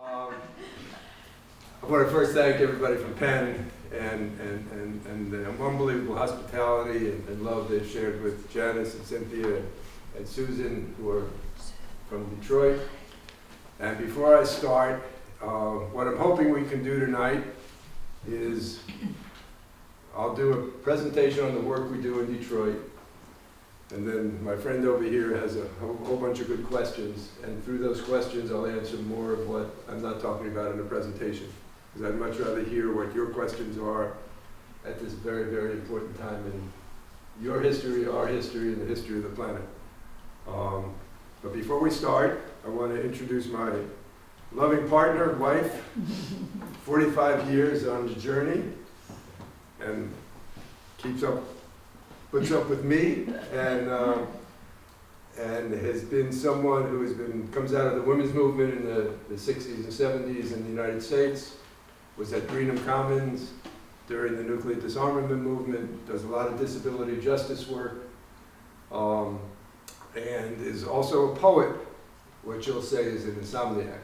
I want to first thank everybody from Penn and the unbelievable hospitality and love they've shared with Janice and Cynthia and Susan, who are from Detroit. And before I start, what I'm hoping we can do tonight is I'll do a presentation on the work we do in Detroit, and then my friend over here has a whole bunch of good questions, and through those questions I'll answer more of what I'm not talking about in the presentation, because I'd much rather hear what your questions are at this very, very important time in your history, our history, and the history of the planet. But before we start, I want to introduce my loving partner, wife, 45 years on the journey, and puts up with me, and has been someone who comes out of the women's movement in the 60s and 70s in the United States, was at Greenham Commons during the nuclear disarmament movement, does a lot of disability justice work, and is also a poet, what you'll say is an insomniac.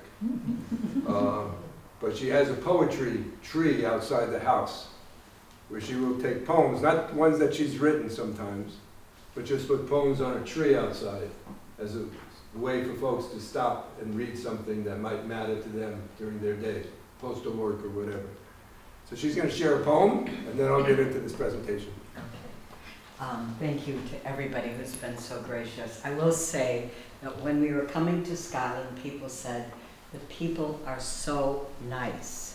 But she has a poetry tree outside the house, where she will take poems, not ones that she's written sometimes, but just put poems on a tree outside as a way for folks to stop and read something that might matter to them during their day, postal work or whatever. So she's going to share a poem, and then I'll get into this presentation. Thank you to everybody who's been so gracious. I will say that when we were coming to Scotland, people said, the people are so nice.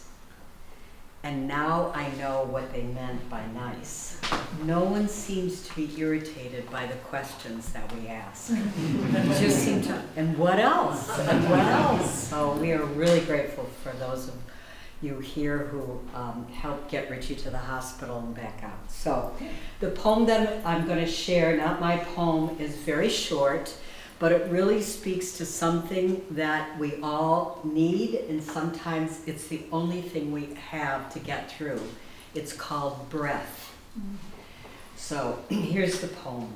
And now I know what they meant by nice. No one seems to be irritated by the questions that we ask. It just seem to, and what else? And what else? So we are really grateful for those of you here who helped get Richie to the hospital and back out. So the poem that I'm going to share, not my poem, is very short, but it really speaks to something that we all need, and sometimes it's the only thing we have to get through. It's called breath. So here's the poem.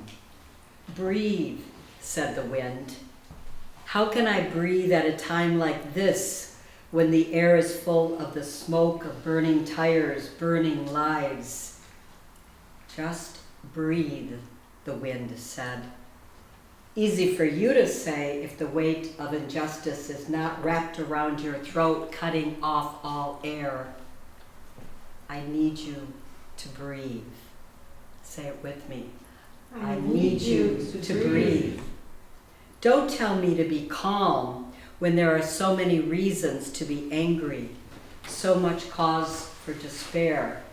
Breathe, said the wind. How can I breathe at a time like this, when the air is full of the smoke of burning tires, burning lives? Just breathe, the wind said. Easy for you to say if the weight of injustice is not wrapped around your throat, cutting off all air. I need you to breathe. Say it with me. I need you to breathe. Don't tell me to be calm when there are so many reasons to be angry, so much cause for despair.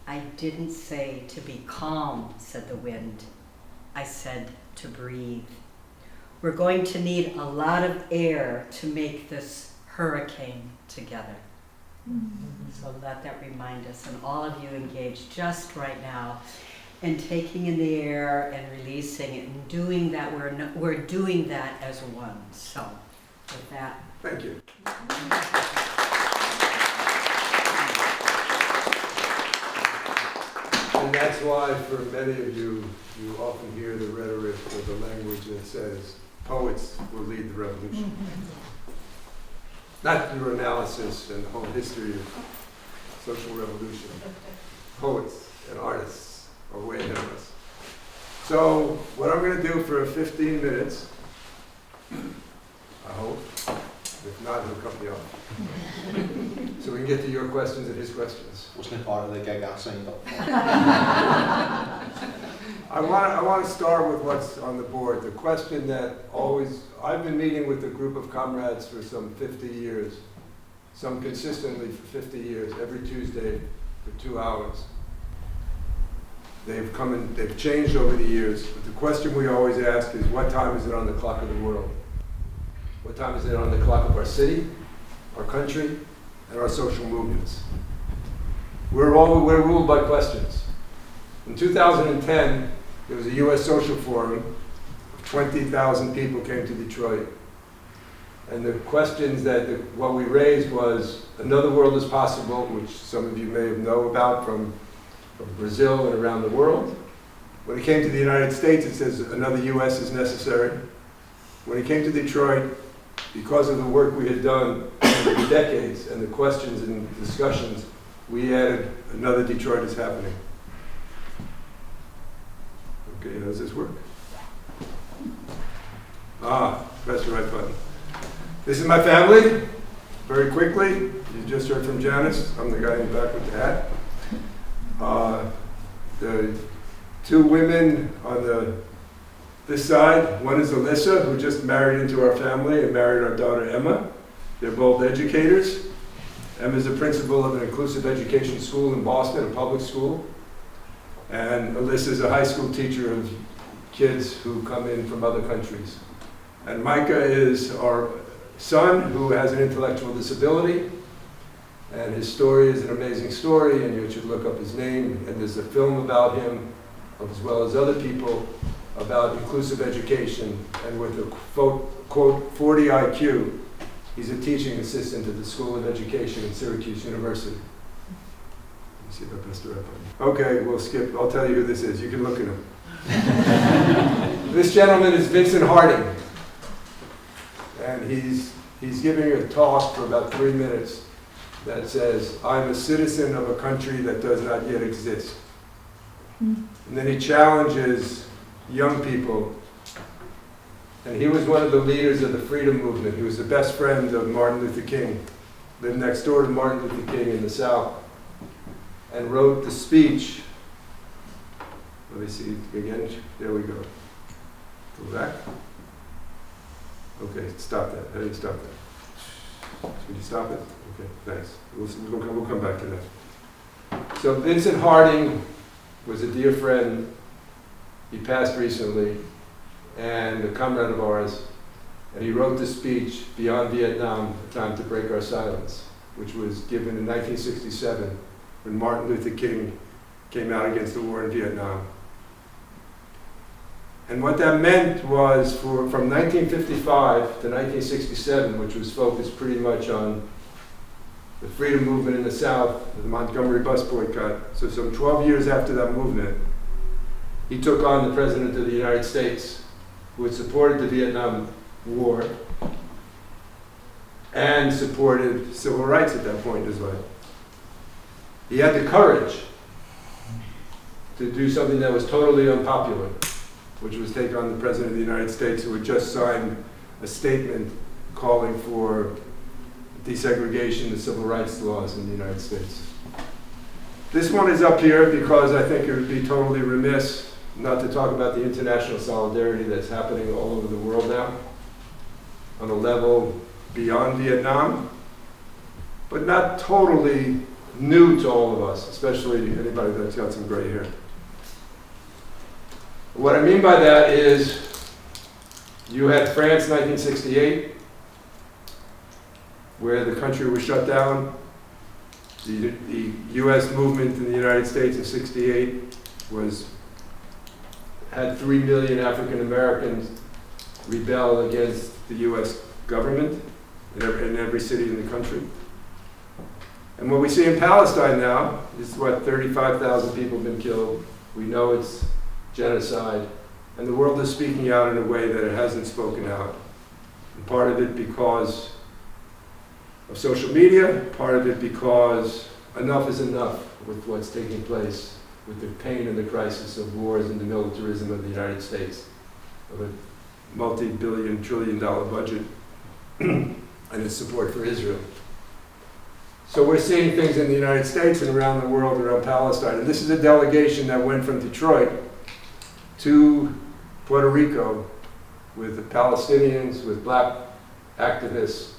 I didn't say to be calm, said the wind. I said to breathe. We're going to need a lot of air to make this hurricane together. So let that remind us, and all of you engage just right now in taking in the air and releasing it and doing that. We're doing that as one. So with that. Thank you. And that's why for many of you, you often hear the rhetoric or the language that says, poets will lead the revolution. Not your analysis and the whole history of social revolution. Poets and artists are way ahead of us. So what I'm going to do for 15 minutes, I hope, if not, he'll cut me off. So we can get to your questions and his questions. Wasn't part of the gig I signed up for. I want to start with what's on the board. The question that I've been meeting with a group of comrades for some 50 years, some consistently for 50 years, every Tuesday for 2 hours. They've come and they've changed over the years, but the question we always ask is, what time is it on the clock of the world? What time is it on the clock of our city, our country, and our social movements? We're ruled by questions. In 2010, there was a U.S. Social Forum. 20,000 people came to Detroit. And the questions what we raised was, another world is possible, which some of you may know about from Brazil and around the world. When it came to the United States, it says another U.S. is necessary. When it came to Detroit, because of the work we had done for decades and the questions and discussions, we added another Detroit is happening. Okay, how does this work? Press the right button. This is my family. Very quickly, you just heard from Janice. I'm the guy in the back with the hat. The two women on this side, one is Alyssa, who just married into our family and married our daughter Emma. They're both educators. Emma's a principal of an inclusive education school in Boston, a public school. And Alyssa's a high school teacher of kids who come in from other countries. And Micah is our son who has an intellectual disability. And his story is an amazing story, and you should look up his name. And there's a film about him, as well as other people, about inclusive education. And with a quote 40 IQ, he's a teaching assistant at the School of Education at Syracuse University. Let me see if I pressed the right button. Okay, we'll skip. I'll tell you who this is. You can look at him. This gentleman is Vincent Harding. And he's giving a talk for about 3 minutes that says, I'm a citizen of a country that does not yet exist. And then he challenges young people. And he was one of the leaders of the freedom movement. He was the best friend of Martin Luther King, lived next door to Martin Luther King in the South, and wrote the speech. Let me see again. There we go. Go back. Okay, stop that. How do you stop that? Can you stop it? Okay, thanks. We'll come back to that. So Vincent Harding was a dear friend. He passed recently, and a comrade of ours. And he wrote the speech, Beyond Vietnam, A Time to Break Our Silence, which was given in 1967 when Martin Luther King came out against the war in Vietnam. And what that meant was from 1955 to 1967, which was focused pretty much on the freedom movement in the South, the Montgomery bus boycott. So some 12 years after that movement, he took on the President of the United States, who had supported the Vietnam War and supported civil rights at that point as well. He had the courage to do something that was totally unpopular, which was take on the President of the United States, who had just signed a statement calling for desegregation of civil rights laws in the United States. This one is up here because I think it would be totally remiss not to talk about the international solidarity that's happening all over the world now, on a level beyond Vietnam, but not totally new to all of us, especially anybody that's got some gray hair. What I mean by that is, you had France 1968, where the country was shut down. The U.S. movement in the United States in '68 had 3 million African Americans rebel against the U.S. government in every city in the country. And what we see in Palestine now is 35,000 people have been killed. We know it's genocide, and the world is speaking out in a way that it hasn't spoken out. And part of it because of social media, part of it because enough is enough with what's taking place, with the pain and the crisis of wars and the militarism of the United States, of a multi-billion, trillion-dollar budget, and its support for Israel. So we're seeing things in the United States and around the world around Palestine. And this is a delegation that went from Detroit to Puerto Rico with the Palestinians, with black activists,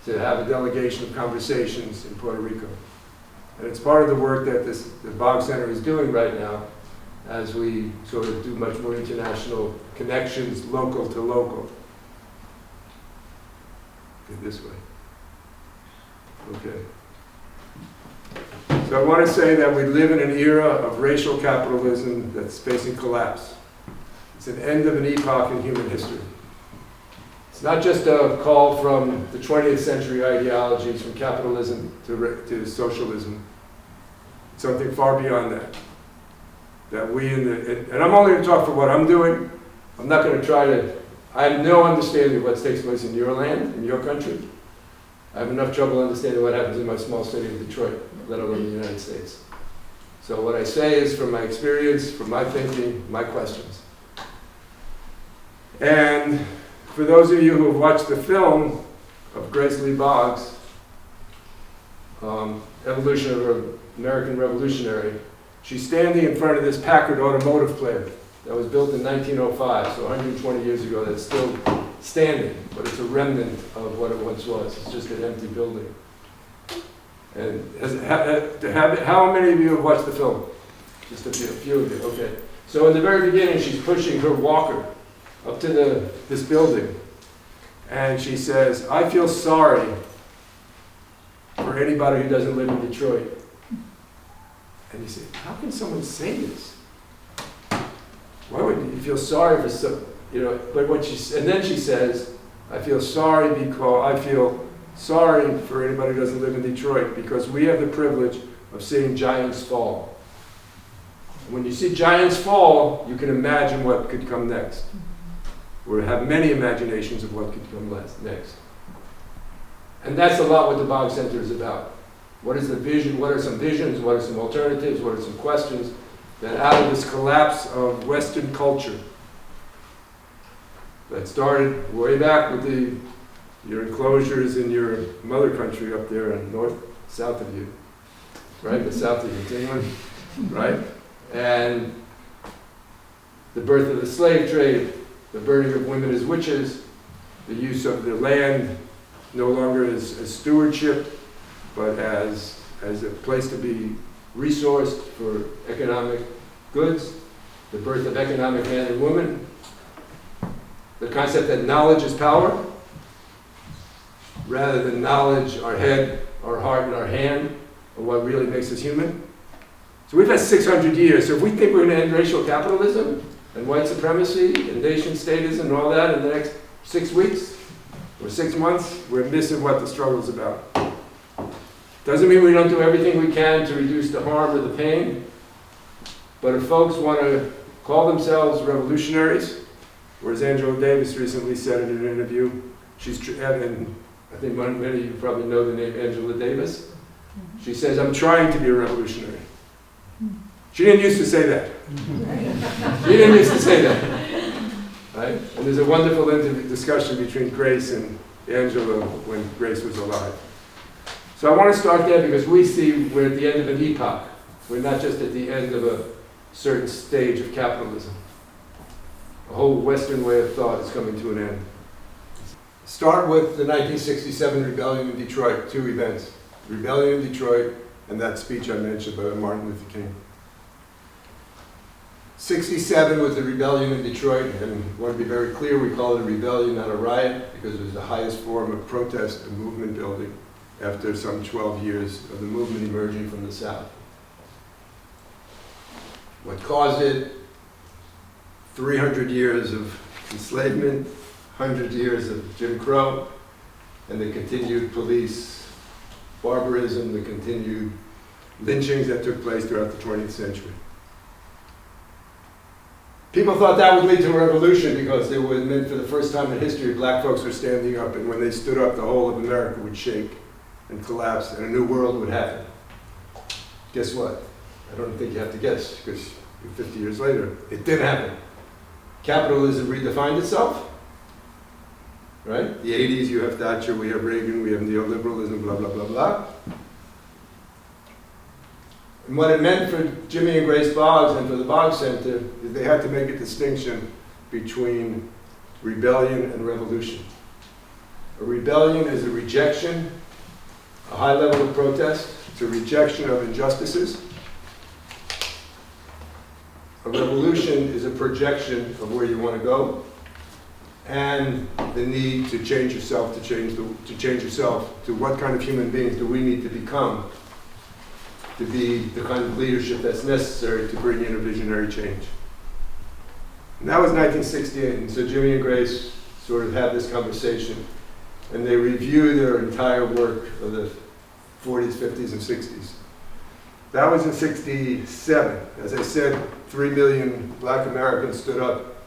to have a delegation of conversations in Puerto Rico. And it's part of the work that the Boggs Center is doing right now as we sort of do much more international connections, local to local. Okay, this way. Okay. So I want to say that we live in an era of racial capitalism that's facing collapse. It's an end of an epoch in human history. It's not just a call from the 20th century ideologies, from capitalism to socialism. It's something far beyond that. That we and I'm only going to talk for what I'm doing. I'm not going to try to I have no understanding of what takes place in your land, in your country. I have enough trouble understanding what happens in my small city of Detroit, let alone the United States. So what I say is from my experience, from my thinking, my questions. And for those of you who have watched the film of Grace Lee Boggs, Evolution of an American Revolutionary, she's standing in front of this Packard automotive plant that was built in 1905, so 120 years ago, that's still standing, but it's a remnant of what it once was. It's just an empty building. And how many of you have watched the film? Just a few of you, okay. So in the very beginning, she's pushing her walker up to this building, and she says, "I feel sorry for anybody who doesn't live in Detroit." And you say, how can someone say this? Why would you feel sorry for some, you know, but and then she says, I feel sorry for anybody who doesn't live in Detroit because we have the privilege of seeing giants fall. And when you see giants fall, you can imagine what could come next. Or have many imaginations of what could come next. And that's a lot what the Boggs Center is about. What is the vision? What are some visions? What are some alternatives? What are some questions that out of this collapse of Western culture that started way back with your enclosures in your mother country up there and south of you, right? The south of England, right? And the birth of the slave trade, the burning of women as witches, the use of the land no longer as stewardship, but as a place to be resourced for economic goods, the birth of economic man and woman, the concept that knowledge is power, rather than knowledge, our head, our heart, and our hand, are what really makes us human. So we've had 600 years, so if we think we're going to end racial capitalism and white supremacy and nation statism and all that in the next 6 weeks or 6 months, we're missing what the struggle is about. Doesn't mean we don't do everything we can to reduce the harm or the pain, but if folks want to call themselves revolutionaries, or as Angela Davis recently said in an interview, and I think many of you probably know the name Angela Davis, she says, I'm trying to be a revolutionary. She didn't used to say that. She didn't used to say that. Right? And there's a wonderful discussion between Grace and Angela when Grace was alive. So I want to start there because we see we're at the end of an epoch. We're not just at the end of a certain stage of capitalism. A whole Western way of thought is coming to an end. Start with the 1967 rebellion in Detroit, 2 events. The rebellion in Detroit and that speech I mentioned by Martin Luther King. 67 was the rebellion in Detroit, and I want to be very clear, we call it a rebellion, not a riot, because it was the highest form of protest and movement building after some 12 years of the movement emerging from the South. What caused it? 300 years of enslavement, 100 years of Jim Crow, and the continued police barbarism, the continued lynchings that took place throughout the 20th century. People thought that would lead to a revolution because it would meant for the first time in history black folks were standing up, and when they stood up, the whole of America would shake and collapse, and a new world would happen. Guess what? I don't think you have to guess, because 50 years later, it didn't happen. Capitalism redefined itself, right? The 80s, you have Thatcher, we have Reagan, we have neoliberalism, blah, blah, blah, blah. And what it meant for Jimmy and Grace Boggs and for the Boggs Center is they had to make a distinction between rebellion and revolution. A rebellion is a rejection, a high level of protest. It's a rejection of injustices. A revolution is a projection of where you want to go and the need to change yourself, to change yourself to what kind of human beings do we need to become to be the kind of leadership that's necessary to bring in a visionary change. And that was 1968, and so Jimmy and Grace sort of had this conversation, and they review their entire work of the 40s, 50s, and 60s. That was in 67. As I said, 3 million black Americans stood up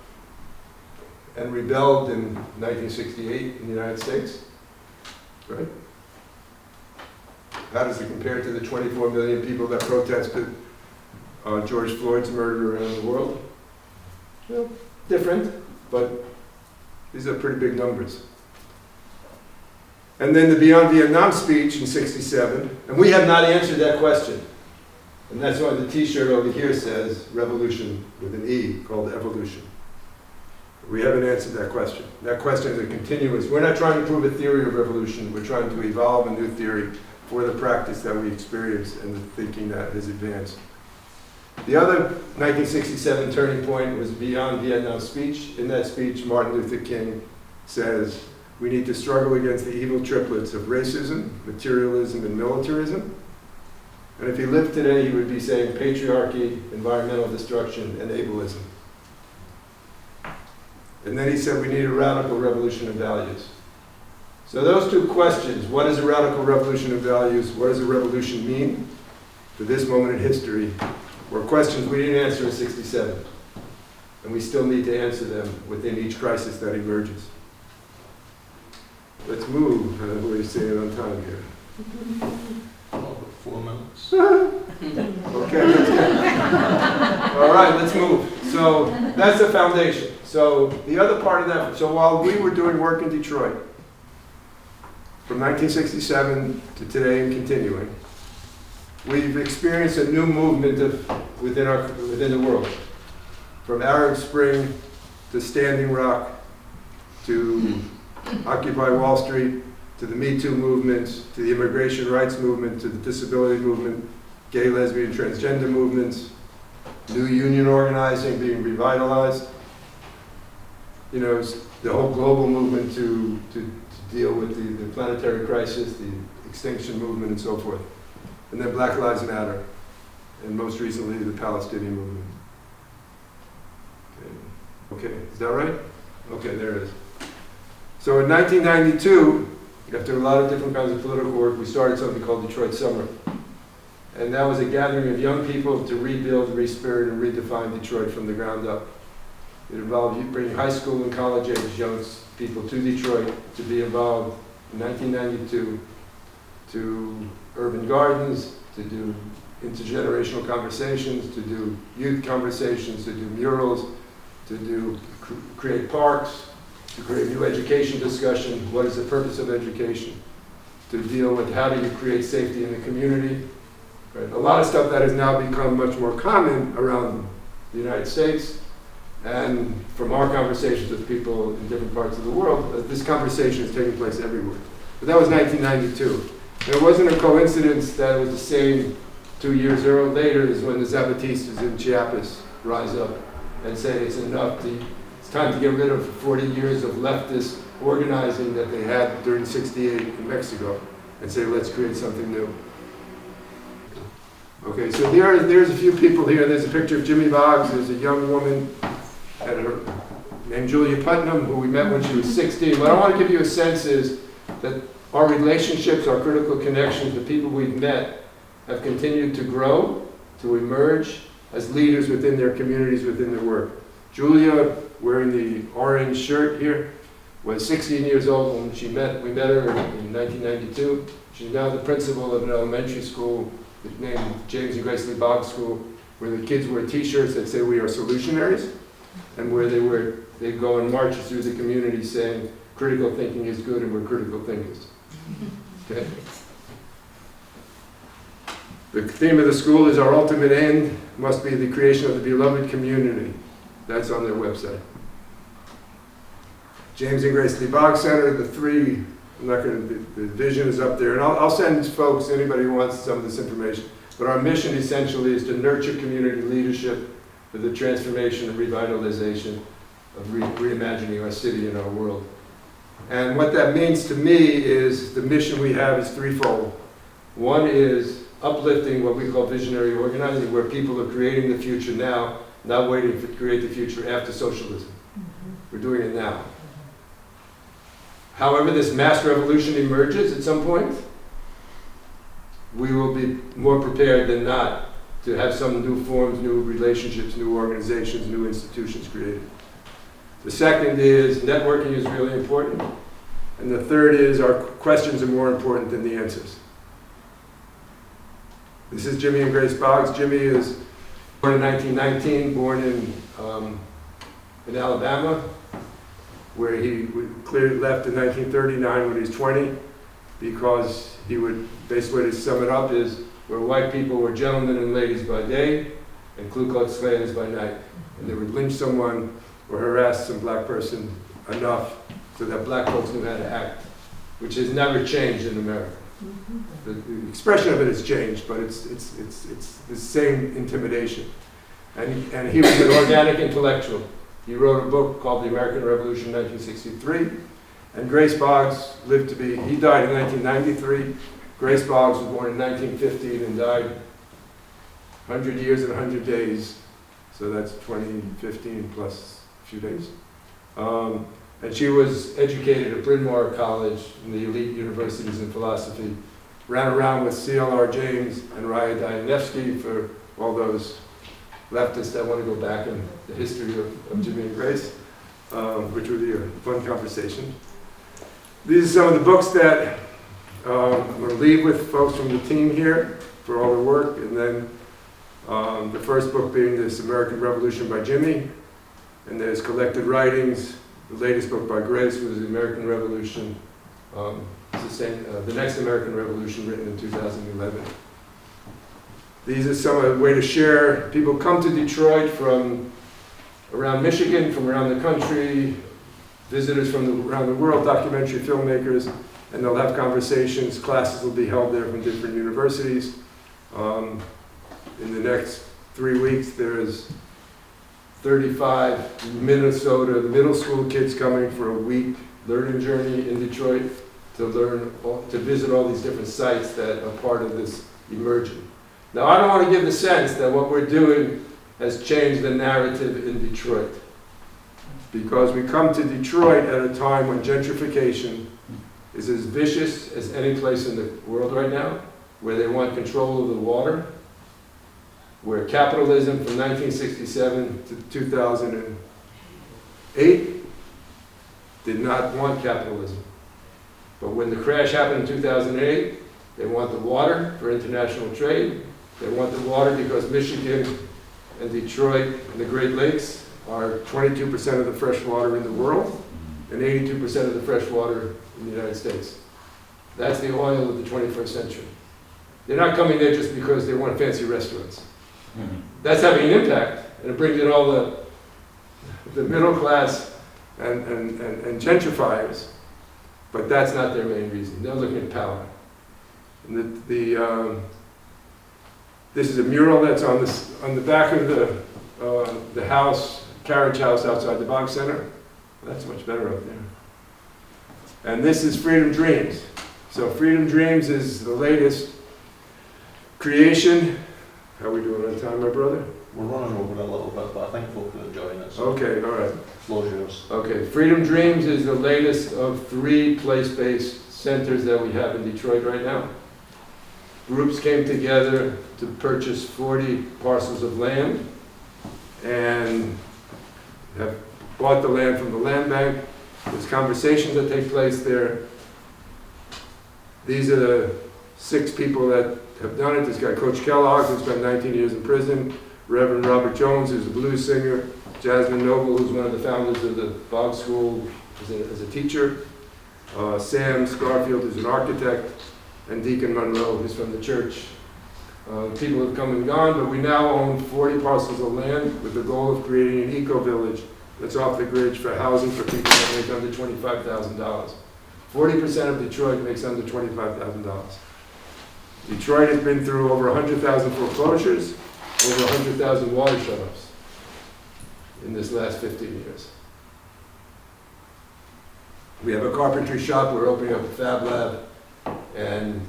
and rebelled in 1968 in the United States, right? How does it compare to the 24 million people that protested George Floyd's murder around the world? Well, different, but these are pretty big numbers. And then the Beyond Vietnam speech in '67, and we have not answered that question. And that's why the t-shirt over here says revolution with an E, called evolution. We haven't answered that question. That question is a continuous. We're not trying to prove a theory of revolution. We're trying to evolve a new theory for the practice that we experience and the thinking that has advanced. The other 1967 turning point was Beyond Vietnam speech. In that speech, Martin Luther King says, we need to struggle against the evil triplets of racism, materialism, and militarism. And if he lived today, he would be saying patriarchy, environmental destruction, and ableism. And then he said we need a radical revolution of values. So those two questions, what is a radical revolution of values, what does a revolution mean for this moment in history, were questions we didn't answer in '67. And we still need to answer them within each crisis that emerges. Let's move. We're staying on time here. Oh, 4 minutes. Okay, let's go. All right, let's move. So that's the foundation. So the other part of that, so while we were doing work in Detroit, from 1967 to today and continuing, we've experienced a new movement within the world. From Arab Spring to Standing Rock to Occupy Wall Street to the Me Too movements, to the immigration rights movement, to the disability movement, gay, lesbian, transgender movements, new union organizing being revitalized. You know, the whole global movement to deal with the planetary crisis, the extinction movement, and so forth. And then Black Lives Matter, and most recently the Palestinian movement. Okay, is that right? Okay, there it is. So in 1992, after a lot of different kinds of political work, we started something called Detroit Summer. And that was a gathering of young people to rebuild, respirit, and redefine Detroit from the ground up. It involved bringing high school and college age young people to Detroit to be involved in 1992 to urban gardens, to do intergenerational conversations, to do youth conversations, to do murals, to create parks, to create new education discussion. What is the purpose of education? To deal with how do you create safety in the community. Right? A lot of stuff that has now become much more common around the United States, and from our conversations with people in different parts of the world, this conversation is taking place everywhere. But that was 1992. And it wasn't a coincidence that it was the same 2 years later as when the Zapatistas in Chiapas rise up and say it's enough, it's time to get rid of 40 years of leftist organizing that they had during '68 in Mexico and say let's create something new. Okay, so there's a few people here. There's a picture of Jimmy Boggs. There's a young woman named Julia Putnam who we met when she was 16. What I want to give you a sense is that our relationships, our critical connections, the people we've met have continued to grow, to emerge as leaders within their communities, within their work. Julia, wearing the orange shirt here, was 16 years old when we met her in 1992. She's now the principal of an elementary school named James and Grace Lee Boggs School, where the kids wear t-shirts that say we are solutionaries, and where they go on marches through the community saying critical thinking is good and we're critical thinkers. Okay? The theme of the school is our ultimate end must be the creation of the beloved community. That's on their website. James and Grace Lee Boggs Center, the vision is up there. And I'll send folks, anybody who wants some of this information. But our mission essentially is to nurture community leadership for the transformation and revitalization of reimagining our city and our world. And what that means to me is the mission we have is threefold. One is uplifting what we call visionary organizing, where people are creating the future now, not waiting to create the future after socialism. We're doing it now. However, this mass revolution emerges at some point, we will be more prepared than not to have some new forms, new relationships, new organizations, new institutions created. The second is networking is really important. And the third is our questions are more important than the answers. This is Jimmy and Grace Boggs. Jimmy is born in 1919, born in Alabama, where he clearly left in 1939 when he was 20, because he would, basically to sum it up is, where white people were gentlemen and ladies by day, and Ku Klux Klans by night. And they would lynch someone or harass some black person enough so that black folks knew how to act, which has never changed in America. The expression of it has changed, but it's the same intimidation. And he was an organic intellectual. He wrote a book called The American Revolution, 1963. And Grace Boggs lived to be, he died in 1993. Grace Boggs was born in 1915 and died 100 years and 100 days. So that's 2015 plus a few days. And she was educated at Bryn Mawr College in the elite universities in philosophy. Ran around with C.L.R. James and Raya Dianevsky for all those leftists that want to go back in the history of Jimmy and Grace, which would be a fun conversation. These are some of the books that I'm going to leave with folks from the team here for all the work. And then the first book being This American Revolution by Jimmy. And there's collected writings. The latest book by Grace was The American Revolution. It's the next American Revolution, written in 2011. These are some of the way to share. People come to Detroit from around Michigan, from around the country, visitors from around the world, documentary filmmakers, and they'll have conversations. Classes will be held there from different universities. In the next 3 weeks, there's 35 Minnesota middle school kids coming for a week learning journey in Detroit to visit all these different sites that are part of this emerging. Now, I don't want to give the sense that what we're doing has changed the narrative in Detroit, because we come to Detroit at a time when gentrification is as vicious as any place in the world right now, where they want control of the water, where capitalism from 1967 to 2008 did not want capitalism. But when the crash happened in 2008, they want the water for international trade. They want the water because Michigan and Detroit and the Great Lakes are 22% of the fresh water in the world and 82% of the fresh water in the United States. That's the oil of the 21st century. They're not coming there just because they want fancy restaurants. That's having an impact, and it brings in all the middle class and gentrifiers, but that's not their main reason. They're looking at power. And this is a mural that's on the back of the house, carriage house outside the Boggs Center. That's much better up there. And this is Freedom Dreams. So Freedom Dreams is the latest creation. How are we doing on time, my brother? We're running over a little bit, but I think folk are enjoying it. So Okay, all right. floor's yours. Okay, Freedom Dreams is the latest of 3 place-based centers that we have in Detroit right now. Groups came together to purchase 40 parcels of land and have bought the land from the land bank. There's conversations that take place there. These are the 6 people that have done it. This guy, Coach Kellogg, who spent 19 years in prison. Reverend Robert Jones, who's a blues singer. Jasmine Noble, who's one of the founders of the Boggs School as a teacher. Sam Scarfield, who's an architect. And Deacon Monroe, who's from the church. People have come and gone, but we now own 40 parcels of land with the goal of creating an eco-village that's off the grid for housing for people that make under $25,000. 40% of Detroit makes under $25,000. Detroit has been through over 100,000 foreclosures, over 100,000 water shutoffs in this last 15 years. We have a carpentry shop. We're opening up a fab lab, and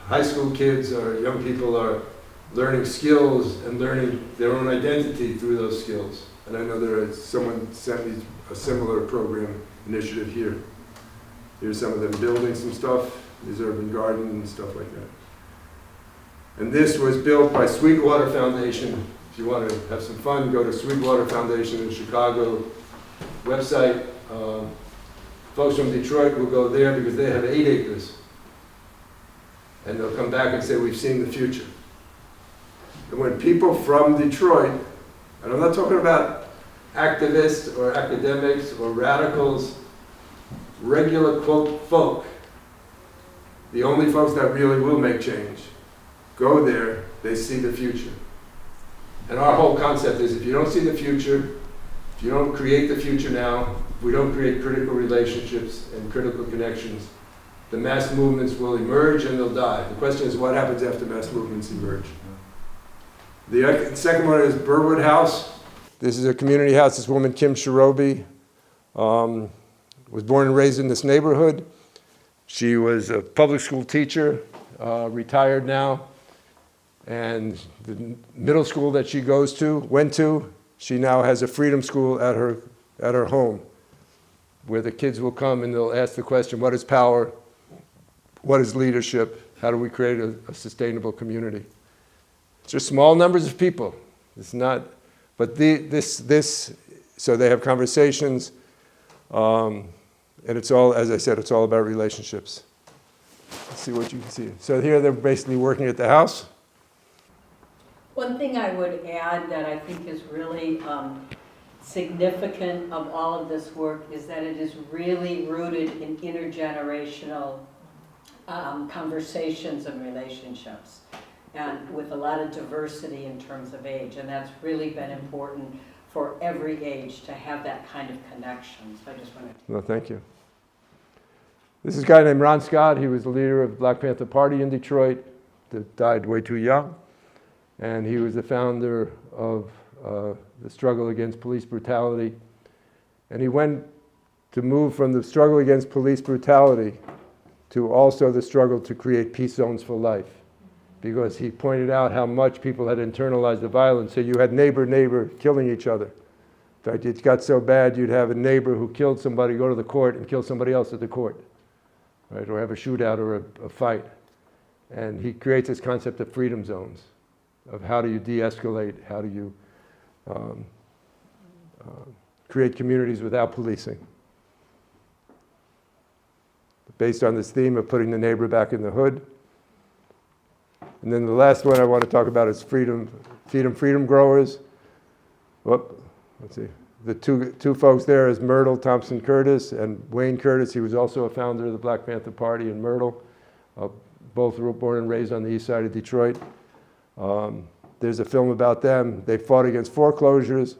high school kids or young people are learning skills and learning their own identity through those skills. And I know someone sent me a similar program initiative here. Here's some of them building some stuff. These urban gardens and stuff like that. And this was built by Sweetwater Foundation. If you want to have some fun, go to Sweetwater Foundation in Chicago. website. Folks from Detroit will go there because they have 8 acres. And they'll come back and say, we've seen the future. And when people from Detroit, and I'm not talking about activists or academics or radicals, regular, quote, folk, the only folks that really will make change, go there, they see the future. And our whole concept is if you don't see the future, if you don't create the future now, if we don't create critical relationships and critical connections, the mass movements will emerge and they'll die. The question is what happens after mass movements emerge? The second one is Burwood House. This is a community house. This woman, Kim Shirobi, was born and raised in this neighborhood. She was a public school teacher, retired now. And the middle school that she went to, she now has a freedom school at her home, where the kids will come and they'll ask the question, what is power? What is leadership? How do we create a sustainable community? It's just small numbers of people. It's not, but so they have conversations, and it's all, as I said, it's all about relationships. Let's see what you can see. So here they're basically working at the house. One thing I would add that I think is really significant of all of this work is that it is really rooted in intergenerational conversations and relationships, and with a lot of diversity in terms of age. And that's really been important for every age to have that kind of connection. So I just wanted to... No, thank you. This is a guy named Ron Scott. He was the leader of the Black Panther Party in Detroit that died way too young. And he was the founder of the struggle against police brutality. And he went to move from the struggle against police brutality to also the struggle to create peace zones for life. Because he pointed out how much people had internalized the violence. So you had neighbor killing each other. In fact, it got so bad you'd have a neighbor who killed somebody go to the court and kill somebody else at the court, right? Or have a shootout or a fight. And he creates this concept of freedom zones, of how do you de-escalate, how do you create communities without policing. Based on this theme of putting the neighbor back in the hood. And then the last one I want to talk about is freedom growers. Whoop, let's see. The two folks there is Myrtle Thompson Curtis and Wayne Curtis. He was also a founder of the Black Panther Party in Myrtle. Both were born and raised on the east side of Detroit. There's a film about them. They fought against foreclosures.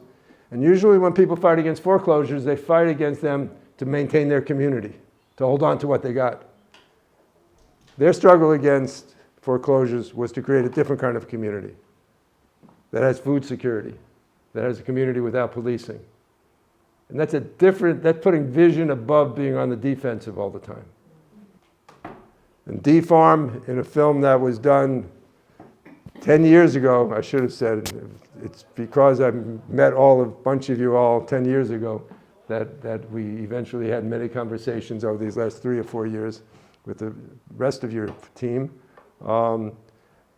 And usually when people fight against foreclosures, they fight against them to maintain their community, to hold on to what they got. Their struggle against foreclosures was to create a different kind of community that has food security, that has a community without policing. And that's putting vision above being on the defensive all the time. And D-Farm, in a film that was done 10 years ago, I should have said, it's because I met a bunch of you all 10 years ago that we eventually had many conversations over these last 3 or 4 years with the rest of your team. A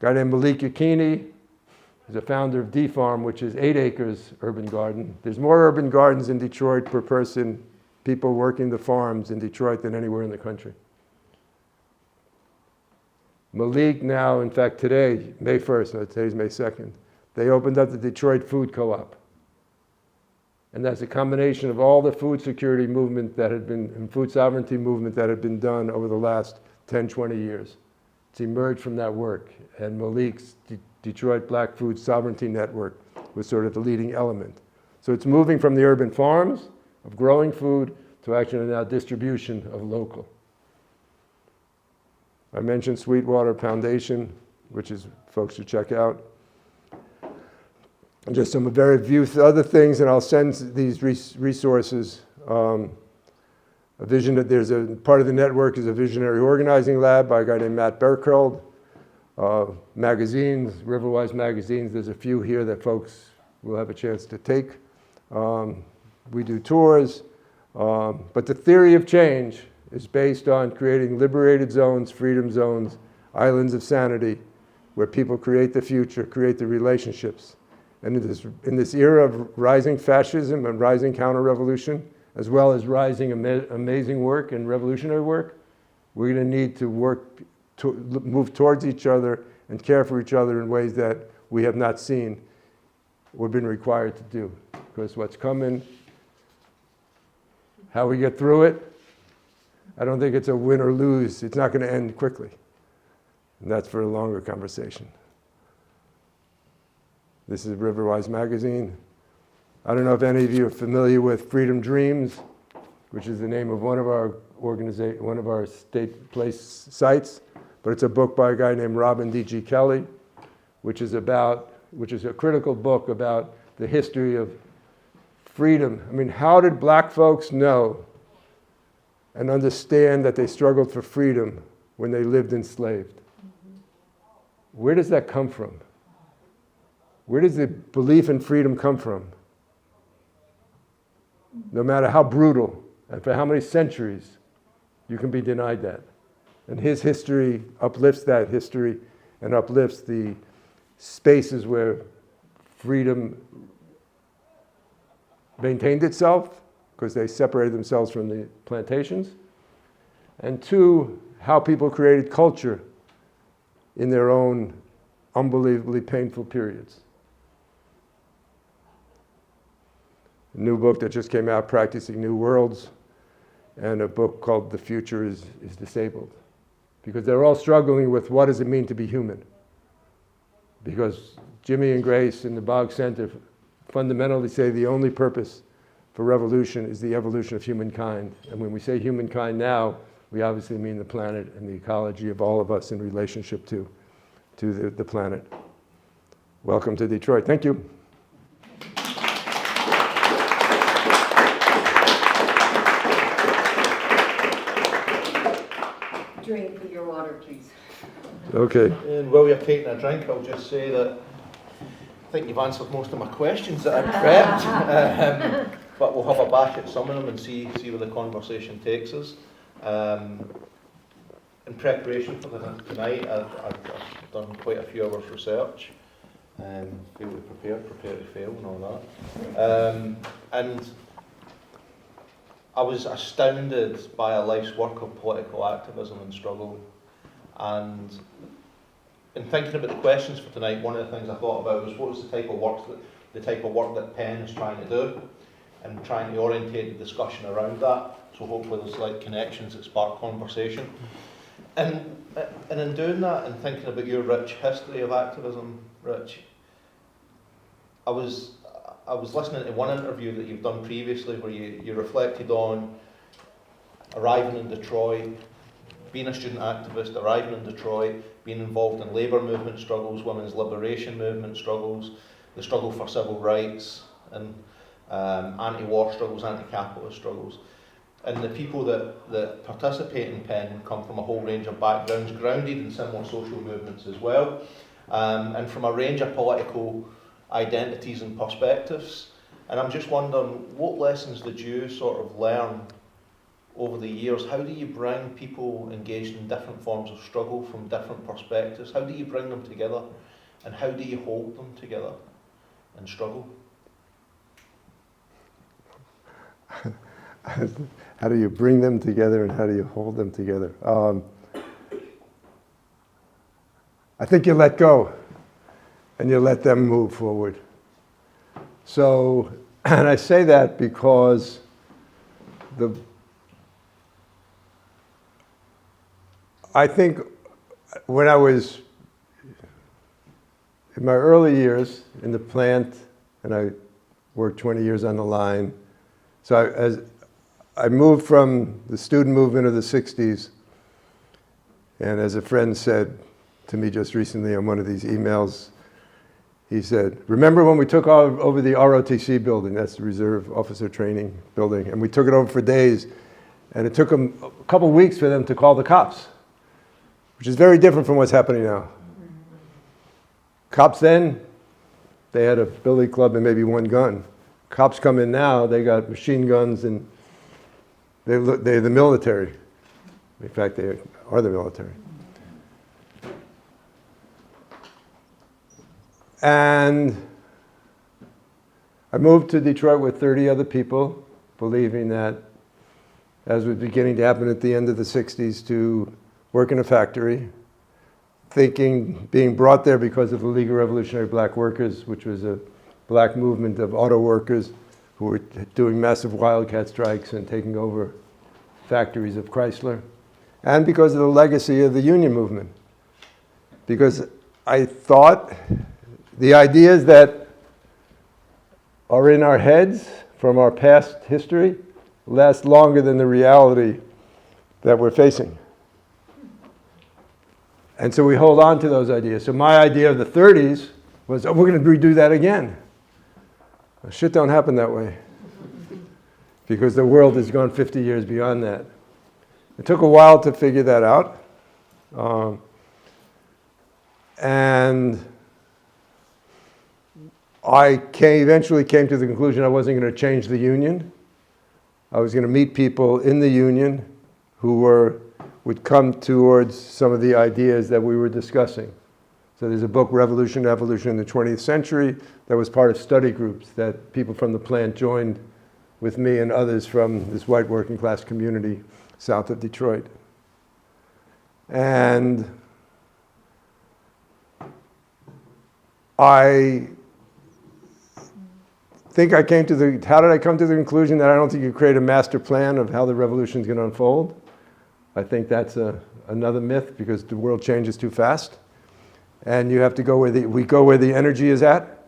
guy named Malik Yakini is a founder of D-Farm, which is 8 acres urban garden. There's more urban gardens in Detroit per person, people working the farms in Detroit than anywhere in the country. Malik now, in fact today, May 1st, no, today's May 2nd, they opened up the Detroit Food Co-op. And that's a combination of all the food security movement that had been, and food sovereignty movement that had been done over the last 10, 20 years. It's emerged from that work. And Malik's Detroit Black Food Sovereignty Network was sort of the leading element. So it's moving from the urban farms of growing food to actually now distribution of local. I mentioned Sweetwater Foundation, which is folks should check out. And just some very few other things, and I'll send these resources. A vision that there's a part of the network is a visionary organizing lab by a guy named Matt Berkhold. Magazines, Riverwise magazines, there's a few here that folks will have a chance to take. We do tours, but the theory of change is based on creating liberated zones, freedom zones, islands of sanity, where people create the future, create the relationships. And in this era of rising fascism and rising counter-revolution, as well as rising amazing work and revolutionary work, we're going to need to work to move towards each other and care for each other in ways that we have not seen or been required to do. Because what's coming, how we get through it, I don't think it's a win or lose. It's not going to end quickly. And that's for a longer conversation. This is Riverwise Magazine. I don't know if any of you are familiar with Freedom Dreams, which is the name of one of our state place sites, but it's a book by a guy named Robin D.G. Kelly, which is a critical book about the history of freedom. I mean, how did black folks know and understand that they struggled for freedom when they lived enslaved? Where does that come from? Where does the belief in freedom come from? No matter how brutal and for how many centuries, you can be denied that. And his history uplifts that history and uplifts the spaces where freedom maintained itself because they separated themselves from the plantations. And two, how people created culture in their own unbelievably painful periods. A new book that just came out, Practicing New Worlds, and a book called The Future is Disabled. Because they're all struggling with what does it mean to be human. Because Jimmy and Grace in the Boggs Center fundamentally say the only purpose for revolution is the evolution of humankind. And when we say humankind now, we obviously mean the planet and the ecology of all of us in relationship to the planet. Welcome to Detroit. Thank you. Drink your water, please. Okay. And while you're taking a drink, I'll just say that I think you've answered most of my questions that I prepped, but we'll have a bash at some of them and see where the conversation takes us. In preparation for tonight, I've done quite a few hours research. Fail to prepare to fail and all that. And I was astounded by a life's work of political activism and struggle. And in thinking about the questions for tonight, one of the things I thought about was what was the type of work that Penn is trying to do, and trying to orientate the discussion around that. So hopefully there's like connections that spark conversation. And in doing that and thinking about your rich history of activism, Rich, I was listening to one interview that you've done previously where you reflected on arriving in Detroit, being a student activist, arriving in Detroit, being involved in labour movement struggles, women's liberation movement struggles, the struggle for civil rights, and anti-war struggles, anti-capitalist struggles. And the people that participate in Penn come from a whole range of backgrounds, grounded in similar social movements as well, and from a range of political identities and perspectives. And I'm just wondering, what lessons did you sort of learn over the years? How do you bring people engaged in different forms of struggle from different perspectives? How do you bring them together? And how do you hold them together in struggle? How do you bring them together and how do you hold them together? I think you let go and you let them move forward. So, and I say that because I think when I was in my early years in the plant, and I worked 20 years on the line, so I moved from the student movement of the 60s, and as a friend said to me just recently on one of these emails, he said, remember when we took over the ROTC building, that's the Reserve Officer Training Building, and we took it over for days, and it took them a couple weeks for them to call the cops, which is very different from what's happening now. Cops then, they had a billy club and maybe one gun. Cops come in now, they got machine guns and they're the military. In fact, they are the military. And I moved to Detroit with 30 other people, believing that, as was beginning to happen at the end of the 60s, to work in a factory, thinking, being brought there because of the League of Revolutionary Black Workers, which was a black movement of auto workers who were doing massive wildcat strikes and taking over factories of Chrysler, and because of the legacy of the union movement. Because I thought the ideas that are in our heads from our past history last longer than the reality that we're facing. And so we hold on to those ideas. So my idea of the 30s was, oh, we're going to redo that again. Well, shit don't happen that way. Because the world has gone 50 years beyond that. It took a while to figure that out. And I eventually came to the conclusion I wasn't going to change the union. I was going to meet people in the union who would come towards some of the ideas that we were discussing. So there's a book, Revolution, Evolution in the 20th Century, that was part of study groups that people from the plant joined with me and others from this white working class community south of Detroit. And I think I came to how did I come to the conclusion that I don't think you create a master plan of how the revolution is going to unfold? I think that's another myth, because the world changes too fast. And you have to go we go where the energy is at.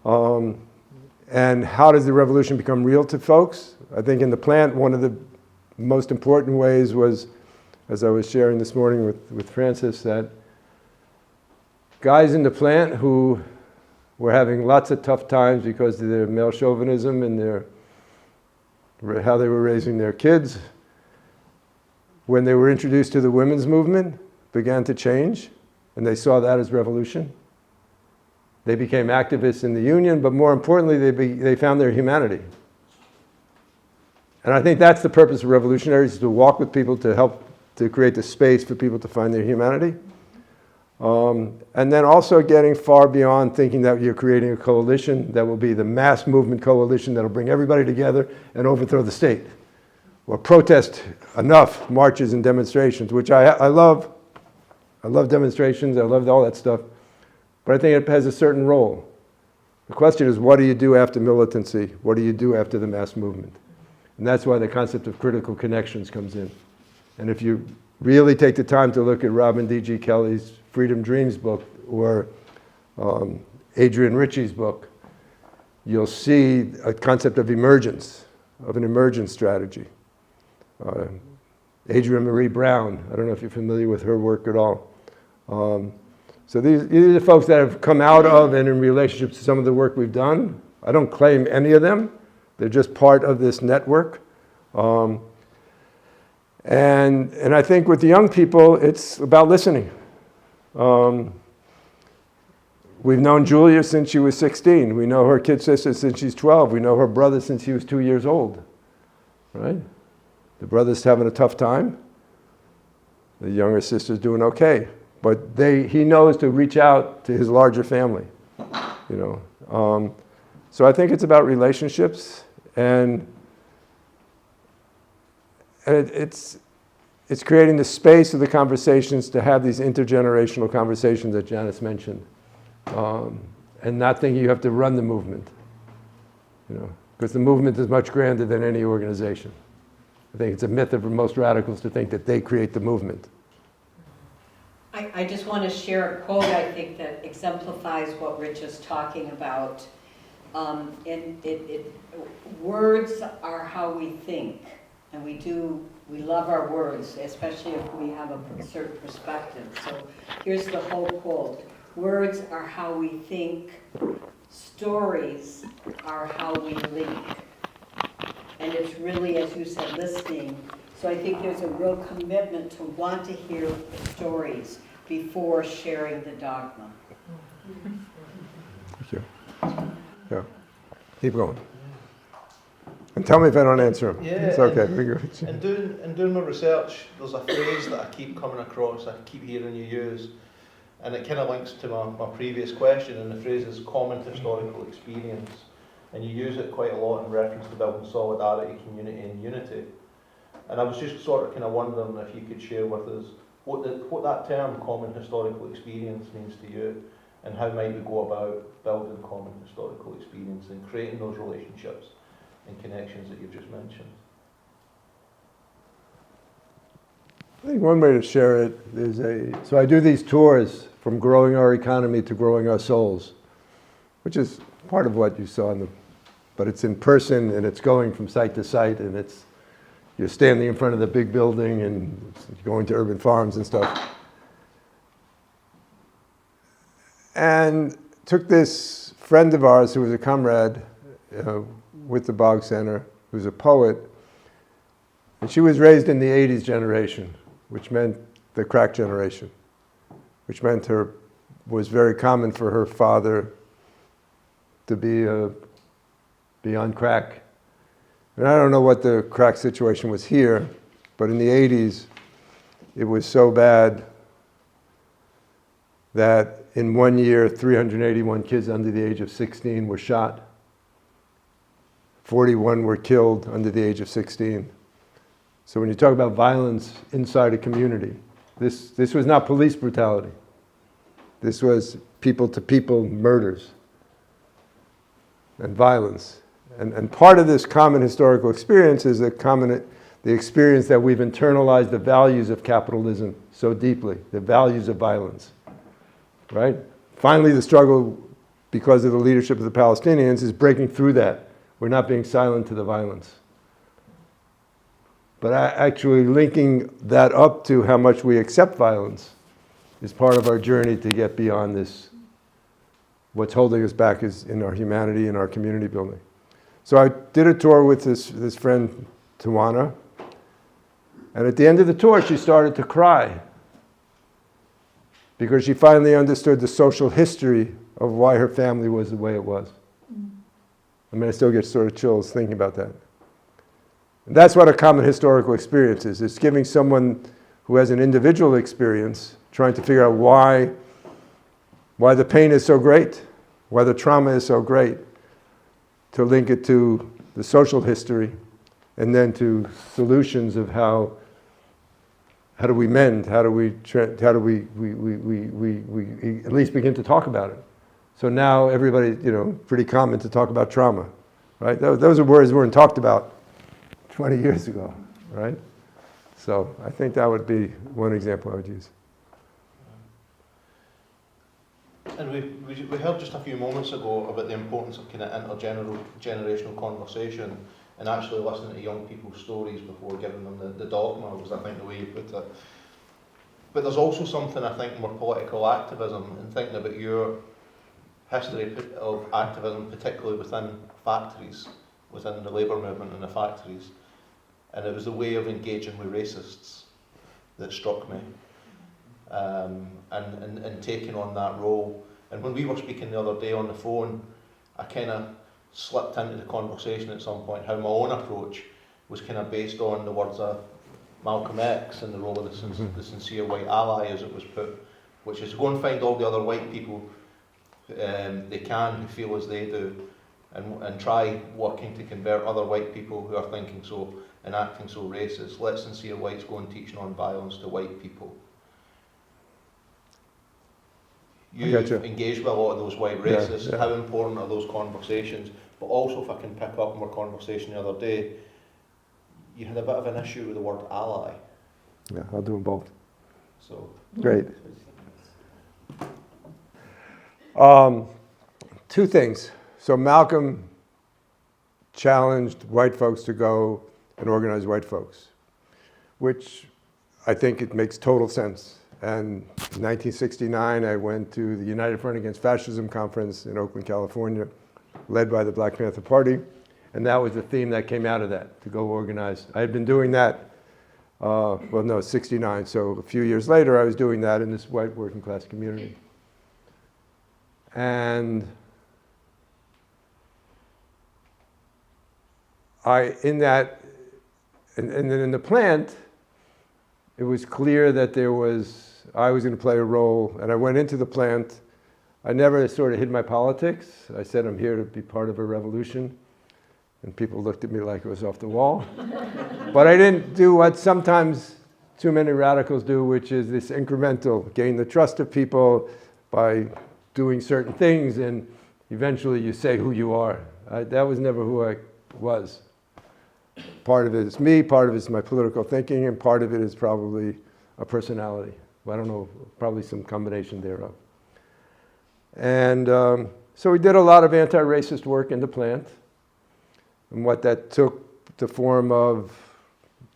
And how does the revolution become real to folks? I think in the plant, one of the most important ways was, as I was sharing this morning with Francis, that guys in the plant who were having lots of tough times because of their male chauvinism and how they were raising their kids, when they were introduced to the women's movement, began to change, and they saw that as revolution. They became activists in the union, but more importantly, they found their humanity. And I think that's the purpose of revolutionaries, is to walk with people, to help to create the space for people to find their humanity. And then also getting far beyond thinking that you're creating a coalition that will be the mass movement coalition that will bring everybody together and overthrow the state, or protest enough marches and demonstrations, which I love. I love demonstrations, I love all that stuff, but I think it has a certain role. The question is, what do you do after militancy? What do you do after the mass movement? And that's why the concept of critical connections comes in. And if you really take the time to look at Robin D.G. Kelly's Freedom Dreams book, or Adrian Ritchie's book, you'll see a concept of emergence, of an emergence strategy. Adrienne Marie Brown, I don't know if you're familiar with her work at all. So these are the folks that have come out of and in relationship to some of the work we've done. I don't claim any of them. They're just part of this network. And I think with the young people, it's about listening. We've known Julia since she was 16. We know her kid sister since she's 12. We know her brother since he was 2 years old, right? The brother's having a tough time. The younger sister's doing okay. But he knows to reach out to his larger family, you know. So I think it's about relationships, and it's creating the space of the conversations to have these intergenerational conversations that Janice mentioned, and not thinking you have to run the movement, you know, because the movement is much grander than any organization. I think it's a myth of most radicals to think that they create the movement. I just want to share a quote, I think, that exemplifies what Rich is talking about. Words are how we think, and we love our words, especially if we have a certain perspective. So here's the whole quote. Words are how we think, stories are how we link. And it's really, as you said, listening. So I think there's a real commitment to want to hear the stories before sharing the dogma. Thank you. Yeah. Keep going. And tell me if I don't answer them. Yeah, it's okay. And doing my research, there's a phrase that I keep coming across, I keep hearing you use, and it kind of links to my previous question, and the phrase is common historical experience. and you use it quite a lot in reference to building solidarity, community and unity. And I was just sort of kind of wondering if you could share with us what that term common historical experience means to you, and how might we go about building common historical experience and creating those relationships and connections that you've just mentioned. I think one way to share it is so I do these tours from growing our economy to growing our souls, which is part of what you saw but it's in person and it's going from site to site, and you're standing in front of the big building and going to urban farms and stuff. And took this friend of ours who was a comrade with the Boggs Center, who's a poet, and she was raised in the 80s generation, which meant the crack generation, which meant was very common for her father to be on crack. And I don't know what the crack situation was here, but in the 80s, it was so bad that in 1 year, 381 kids under the age of 16 were shot. 41 were killed under the age of 16. So when you talk about violence inside a community, this was not police brutality. This was people-to-people murders and violence. And part of this common historical experience is the experience that we've internalized the values of capitalism so deeply, the values of violence, right? Finally, the struggle, because of the leadership of the Palestinians, is breaking through that. We're not being silent to the violence. But actually linking that up to how much we accept violence is part of our journey to get beyond this. What's holding us back is in our humanity and our community building. So I did a tour with this friend, Tawana, and at the end of the tour, she started to cry because she finally understood the social history of why her family was the way it was. I mean, I still get sort of chills thinking about that. And that's what a common historical experience is. It's giving someone who has an individual experience, trying to figure out why the pain is so great, why the trauma is so great, to link it to the social history, and then to solutions of how do we mend, how do we at least begin to talk about it. So now everybody, pretty common to talk about trauma, right? Those are words that weren't talked about 20 years ago, right? So I think that would be one example I would use. And we heard just a few moments ago about the importance of kind of intergenerational conversation and actually listening to young people's stories before giving them the dogma, was I think the way you put it. But there's also something, I think, more political activism, and thinking about your history of activism, particularly within factories, within the labour movement in the factories. And it was the way of engaging with racists that struck me. And taking on that role. And when we were speaking the other day on the phone, I kind of slipped into the conversation at some point how my own approach was kind of based on the words of Malcolm X and the role of the sincere white ally, as it was put, which is to go and find all the other white people they can who feel as they do, and try working to convert other white people who are thinking so and acting so racist. Let sincere whites go and teach non-violence to white people. You've engaged with a lot of those white racists. Yeah. How important are those conversations? But also, if I can pick up on our conversation the other day, you had a bit of an issue with the word ally. Yeah, I'll do them both. So great. Two things. So Malcolm challenged white folks to go and organize white folks, which I think it makes total sense. And in 1969, I went to the United Front Against Fascism conference in Oakland, California, led by the Black Panther Party. And that was the theme that came out of that, to go organize. I had been doing that, 69. So a few years later, I was doing that in this white working class community. And and then in the plant, it was clear that I was going to play a role, and I went into the plant I never sort of hid my politics. I said I'm here to be part of a revolution. And people looked at me like it was off the wall. But I didn't do what sometimes too many radicals do, which is this incremental, gain the trust of people by doing certain things, and eventually you say who you are. That was never who I was. Part of it is me, part of it is my political thinking, and part of it is probably a personality. I don't know, probably some combination thereof. And so we did a lot of anti-racist work in the plant. And what that took the form of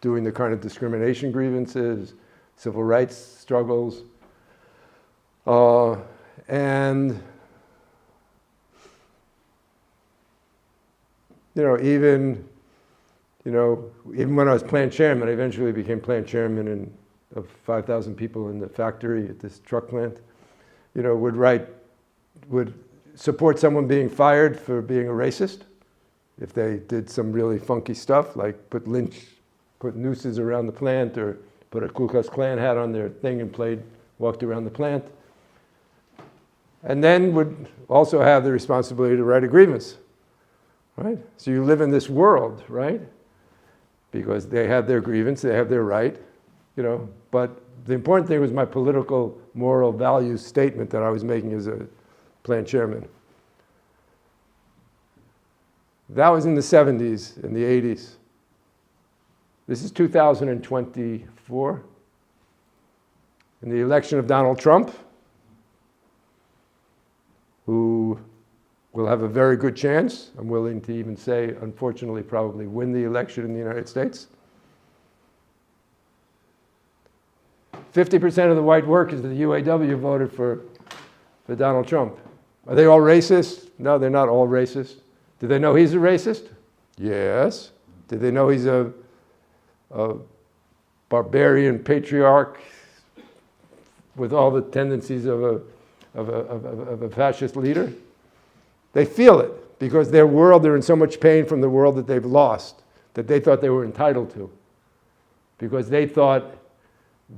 doing the kind of discrimination grievances, civil rights struggles, and even when I was plant chairman, I eventually became plant chairman of 5,000 people in the factory at this truck plant. Would support someone being fired for being a racist if they did some really funky stuff, like put nooses around the plant or put a Ku Klux Klan hat on their thing and walked around the plant. And then would also have the responsibility to write a grievance, right? So you live in this world, right? Because they have their grievance, they have their right, but the important thing was my political, moral values statement that I was making as a plant chairman. That was in the 70s and the 80s. This is 2024. In the election of Donald Trump, who will have a very good chance, I'm willing to even say, unfortunately, probably win the election in the United States. 50% of the white workers of the UAW voted for Donald Trump. Are they all racist? No, they're not all racist. Do they know he's a racist? Yes. Did they know he's a barbarian patriarch with all the tendencies of a fascist leader? They feel it because they're in so much pain from the world that they've lost, that they thought they were entitled to, because they thought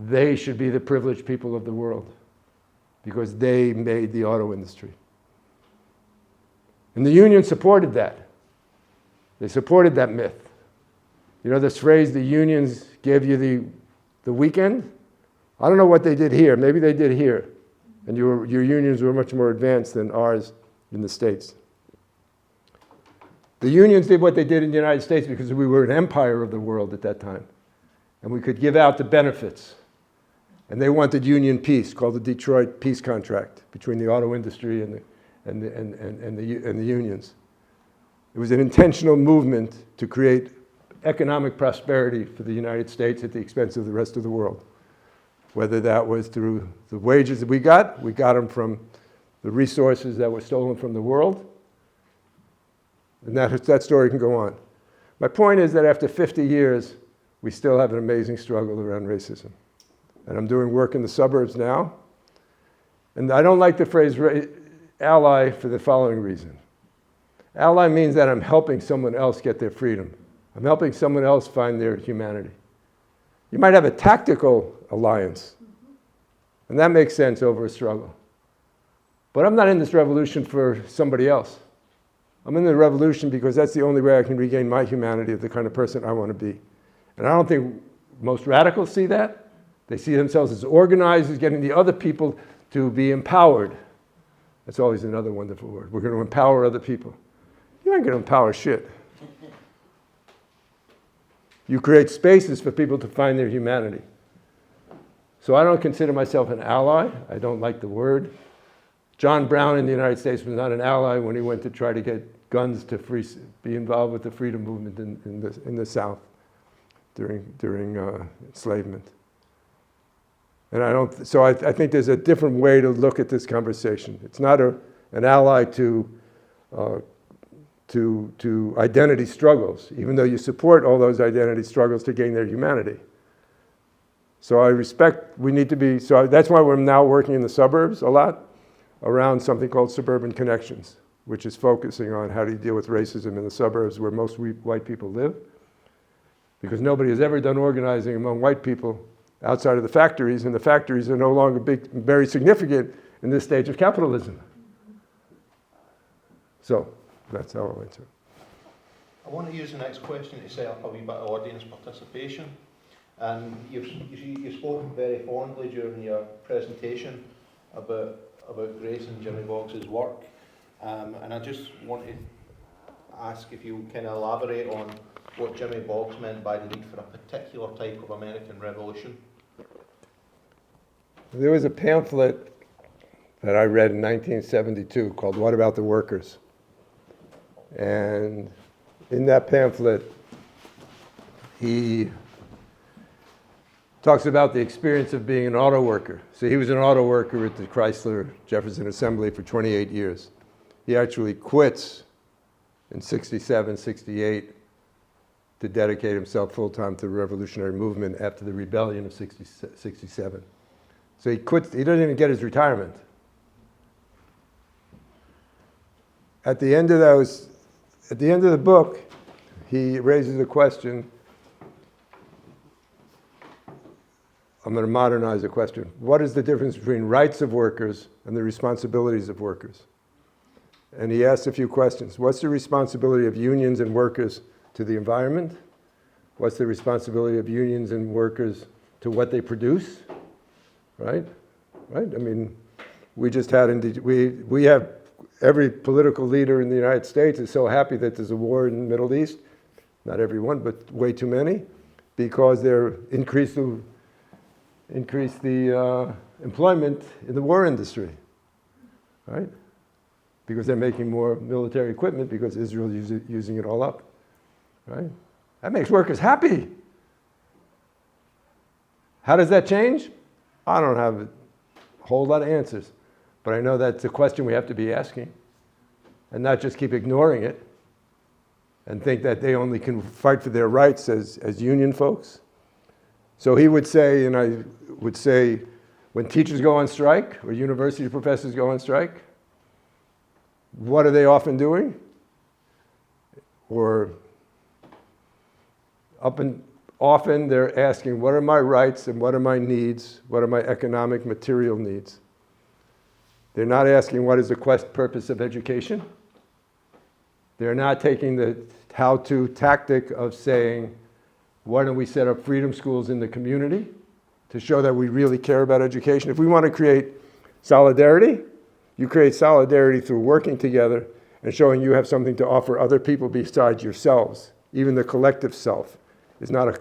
they should be the privileged people of the world, because they made the auto industry. And the union supported that. They supported that myth. This phrase, the unions gave you the weekend? I don't know what they did here. Maybe they did here. And your unions were much more advanced than ours in the States. The unions did what they did in the United States because we were an empire of the world at that time. And we could give out the benefits. And they wanted union peace, called the Detroit Peace Contract, between the auto industry and the unions. It was an intentional movement to create economic prosperity for the United States at the expense of the rest of the world. Whether that was through the wages that we got them from the resources that were stolen from the world. And that story can go on. My point is that after 50 years, we still have an amazing struggle around racism. And I'm doing work in the suburbs now. And I don't like the phrase ally for the following reason. Ally means that I'm helping someone else get their freedom. I'm helping someone else find their humanity. You might have a tactical alliance, and that makes sense over a struggle. But I'm not in this revolution for somebody else. I'm in the revolution because that's the only way I can regain my humanity of the kind of person I want to be. And I don't think most radicals see that. They see themselves as organized, as getting the other people to be empowered. That's always another wonderful word. We're going to empower other people. You ain't going to empower shit. You create spaces for people to find their humanity. So I don't consider myself an ally. I don't like the word. John Brown in the United States was not an ally when he went to try to get guns to be involved with the freedom movement in the South during enslavement. And I think there's a different way to look at this conversation. It's not an ally to identity struggles, even though you support all those identity struggles to gain their humanity. So I respect, that's why we're now working in the suburbs a lot around something called Suburban Connections, which is focusing on how do you deal with racism in the suburbs where most white people live. Because nobody has ever done organizing among white people outside of the factories, and the factories are no longer very significant in this stage of capitalism. So that's how I'll answer. I want to use the next question to set up a wee bit of audience participation. You've spoken very fondly during your presentation about Grace and Jimmy Boggs' work, and I just want to ask if you can elaborate on what Jimmy Boggs meant by the need for a particular type of American revolution. There was a pamphlet that I read in 1972 called What About the Workers? And in that pamphlet, he talks about the experience of being an auto worker. So he was an auto worker at the Chrysler Jefferson Assembly for 28 years. He actually quits in 67, 68 to dedicate himself full-time to the revolutionary movement after the rebellion of 67. So he quits, he doesn't even get his retirement. At the end of the book, he raises a question. I'm going to modernize the question. What is the difference between rights of workers and the responsibilities of workers? And he asks a few questions. What's the responsibility of unions and workers to the environment? What's the responsibility of unions and workers to what they produce? Right? I mean, we just had, we have, every political leader in the United States is so happy that there's a war in the Middle East. Not everyone, but way too many, because they're increase the employment in the war industry, right? Because they're making more military equipment because Israel is using it all up, right? That makes workers happy. How does that change? I don't have a whole lot of answers, but I know that's a question we have to be asking and not just keep ignoring it and think that they only can fight for their rights as union folks. So he would say, and I would say, when teachers go on strike or university professors go on strike, what are they often doing? Or often they're asking, what are my rights and what are my needs? What are my economic, material needs? They're not asking what is the purpose of education. They're not taking the how-to tactic of saying, why don't we set up freedom schools in the community to show that we really care about education? If we want to create solidarity, you create solidarity through working together and showing you have something to offer other people besides yourselves. Even the collective self is not a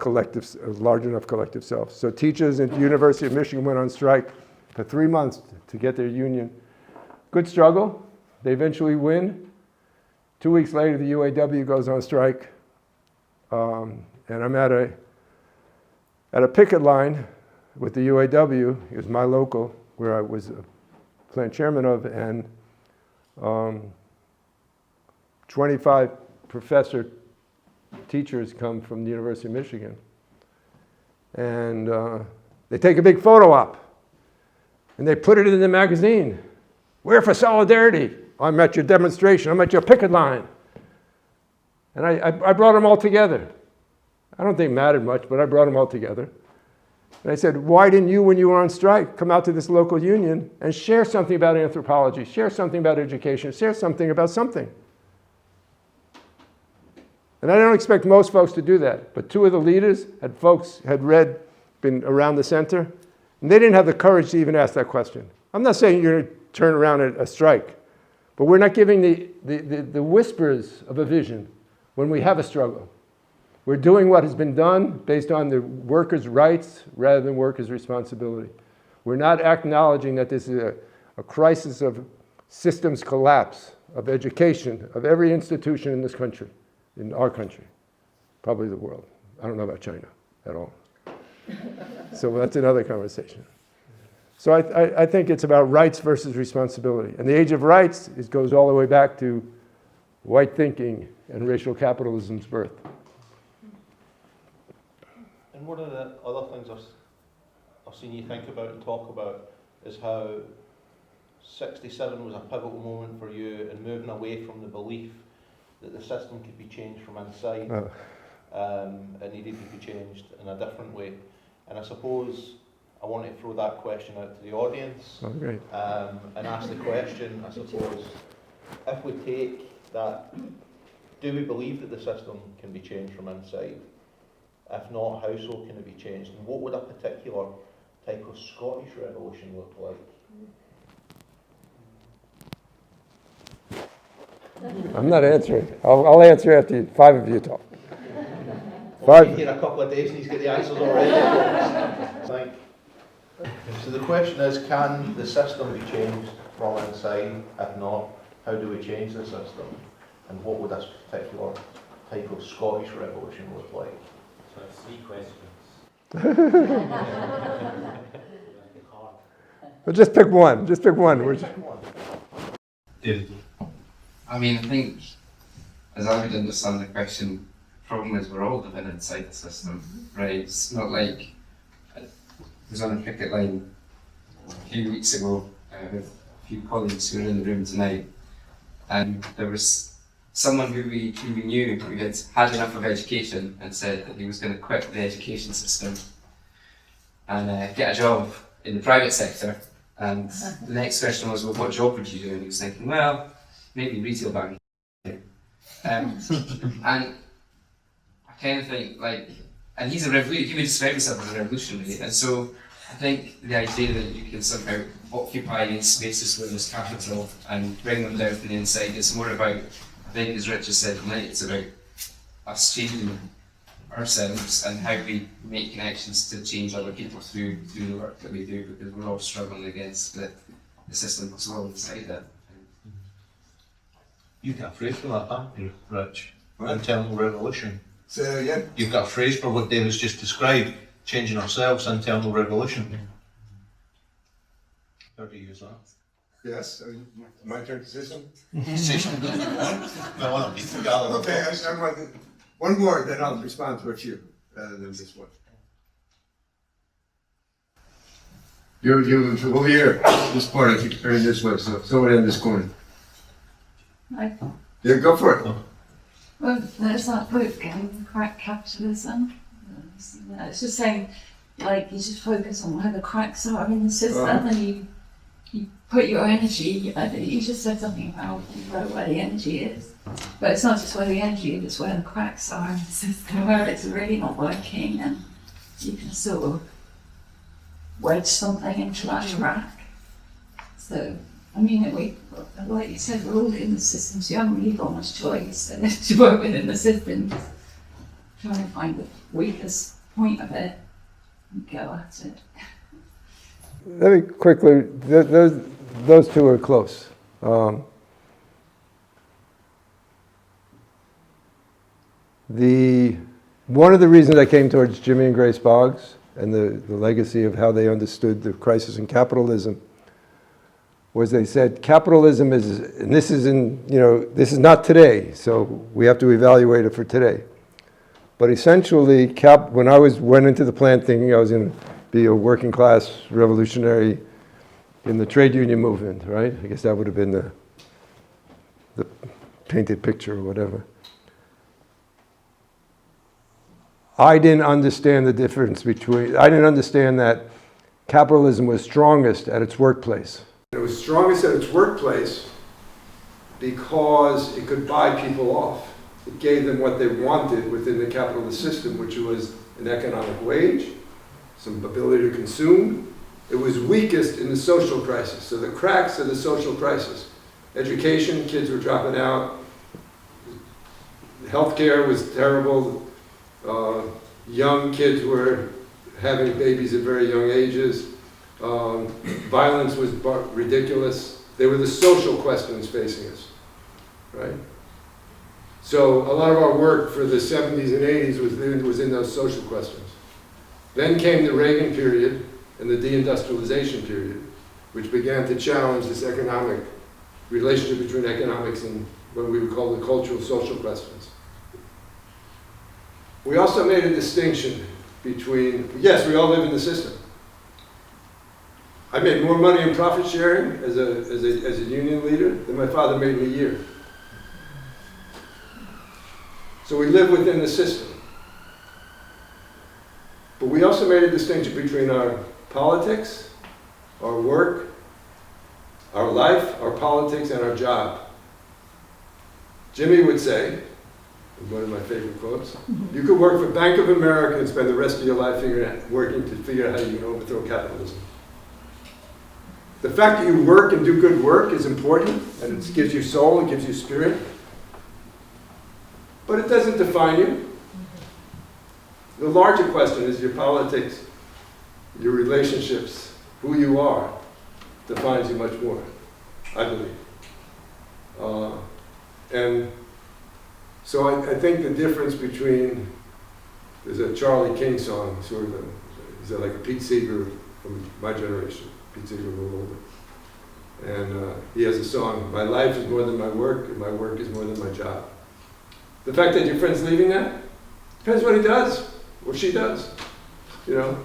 large enough collective self. So teachers at the University of Michigan went on strike for 3 months to get their union. Good struggle. They eventually win. 2 weeks later, the UAW goes on strike. And I'm at a picket line with the UAW. It was my local, where I was a plant chairman of, and 25 professor teachers come from the University of Michigan. And they take a big photo op, and they put it in the magazine. We're for solidarity. I'm at your demonstration. I'm at your picket line. And I brought them all together. I don't think it mattered much, but I brought them all together. And I said, why didn't you, when you were on strike, come out to this local union and share something about anthropology, share something about education, share something about something? And I don't expect most folks to do that, but 2 of the leaders had been around the center, and they didn't have the courage to even ask that question. I'm not saying you're going to turn around a strike, but we're not giving the whispers of a vision when we have a struggle. We're doing what has been done based on the workers' rights rather than workers' responsibility. We're not acknowledging that this is a crisis of systems collapse, of education, of every institution in this country, in our country, probably the world. I don't know about China at all. So that's another conversation. So I think it's about rights versus responsibility. And the age of rights goes all the way back to white thinking and racial capitalism's birth. And one of the other things I've seen you think about and talk about is how 67 was a pivotal moment for you in moving away from the belief that the system could be changed from inside. It needed to be changed in a different way. And I suppose I want to throw that question out to the audience. Oh, great. And ask the question, I suppose, if we take that do we believe that the system can be changed from inside? If not, how so can it be changed? And what would a particular type of Scottish revolution look like? I'm not answering. I'll answer after you, 5 of you talk. Well, he's here a couple of days and he's got the answers already. So the question is, can the system be changed from inside? If not, how do we change the system? And what would this particular type of Scottish revolution look like? So 3 questions. Well, just pick one. Just pick one. I mean, I think, as I would understand the question, the problem is we're all living inside the system, right? It's not like I was on a cricket line a few weeks ago with a few colleagues who are in the room tonight, and there was someone who we knew who had enough of education and said that he was going to quit the education system and get a job in the private sector. And the next question was, well, what job would you do? And he was thinking, well, maybe retail banking. And I kind of think, like, and he's a revolutionary, he would describe himself as a revolutionary, and so I think the idea that you can somehow occupy these spaces where there's capital and bring them down from the inside, it's more about, I think as Richard said tonight, it's about us changing ourselves and how we make connections to change other people through the work that we do, because we're all struggling against the system that's all inside it. You've got a phrase for that, haven't you, Rich? Internal revolution. Say that again? You've got a phrase for what David's just described, changing ourselves, internal revolution. How do you use that? Yes. My turn to say something? No, I don't need to gather. Okay, I want one more, then I'll respond to a few, rather than just one. You over here, this part, I keep turning this way, so somewhere in this corner. Yeah, go for it. Well, there's that book, Crack Capitalism. It's just saying, like, you just focus on where the cracks are in the system and you put your energy, you just said something about where the energy is. But it's not just where the energy is, it's where the cracks are in the system, where it's really not working, and you can sort of wedge something into that track. So, I mean, like you said, we're all in the system, so you haven't really got much choice to work within the system. Just try and find the weakest point of it and go at it. Let me quickly, those two are close. One of the reasons I came towards Jimmy and Grace Boggs and the legacy of how they understood the crisis in capitalism was they said capitalism is, and this is this is not today, so we have to evaluate it for today. But essentially, when I went into the plant thinking I was going to be a working class revolutionary in the trade union movement, right? I guess that would have been the painted picture or whatever. I didn't understand the difference I didn't understand that capitalism was strongest at its workplace. It was strongest at its workplace because it could buy people off. It gave them what they wanted within the capitalist system, which was an economic wage, some ability to consume. It was weakest in the social crisis. So the cracks of the social crisis. Education, kids were dropping out. Healthcare was terrible. Young kids were having babies at very young ages. Violence was ridiculous. They were the social questions facing us, right? So a lot of our work for the 70s and 80s was in those social questions. Then came the Reagan period and the deindustrialization period, which began to challenge this economic relationship between economics and what we would call the cultural social questions. We also made a distinction between, yes, we all live in the system. I made more money in profit sharing as a union leader than my father made in a year. So we live within the system. But we also made a distinction between our politics, our work, our life, our politics, and our job. Jimmy would say, one of my favorite quotes, you could work for Bank of America and spend the rest of your life working to figure out how you can overthrow capitalism. The fact that you work and do good work is important, and it gives you soul, it gives you spirit, but it doesn't define you. The larger question is your politics, your relationships, who you are, defines you much more, I believe. And so I think the difference between, there's a Charlie King song, sort of, he's like a Pete Seeger from my generation, Pete Seeger a little older. And he has a song, my life is more than my work, and my work is more than my job. The fact that your friend's leaving that, depends what he does, or she does, you know.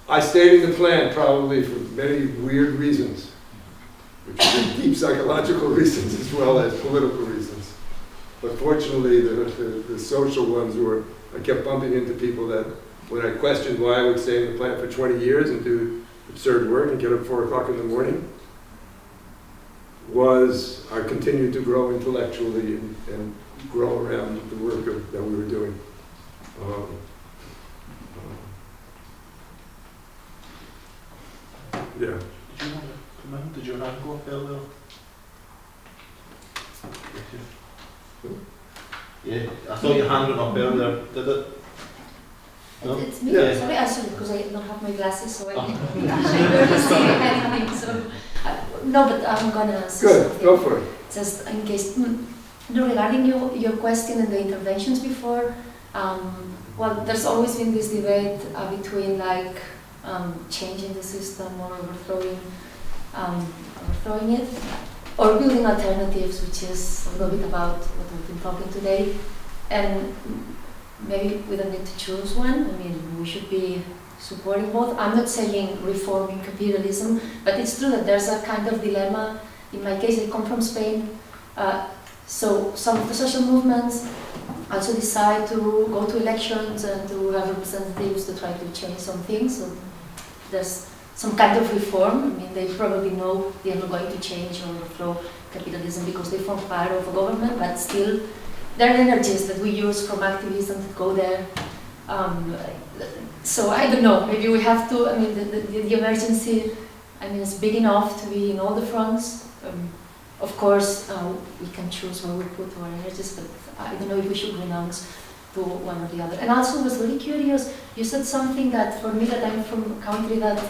I stayed in the plant probably for many weird reasons, which are deep psychological reasons as well as political reasons. But fortunately, the social ones were, I kept bumping into people that, when I questioned why I would stay in the plant for 20 years and do absurd work and get up 4 o'clock in the morning, was I continued to grow intellectually and grow around the work that we were doing. Yeah. Did your hand go up there, Will? Yeah, I thought your hand went up earlier, did it? No? It's me. Yeah. Sorry, actually, because I don't have my glasses, so I barely see anything. So, no, but I'm gonna say Good, something. go for it. Just in case. Regarding your question and the interventions before, well, there's always been this debate between like changing the system or overthrowing it, or building alternatives, which is a little bit about what we've been talking today. And maybe we don't need to choose one. I mean, we should be supporting both. I'm not saying reforming capitalism, but it's true that there's a kind of dilemma. In my case, I come from Spain, so some of the social movements also decide to go to elections and to have representatives to try to change some things. So there's some kind of reform. I mean, they probably know they are not going to change or overthrow capitalism because they form part of a government, but still there are energies that we use from activism that go there. So I don't know, maybe we have to, I mean, the emergency, I mean, it's big enough to be in all the fronts. Of course, we can choose where we put our energies, but I don't know if we should renounce to one or the other. And also, I was really curious, you said something that for me, that I'm from a country that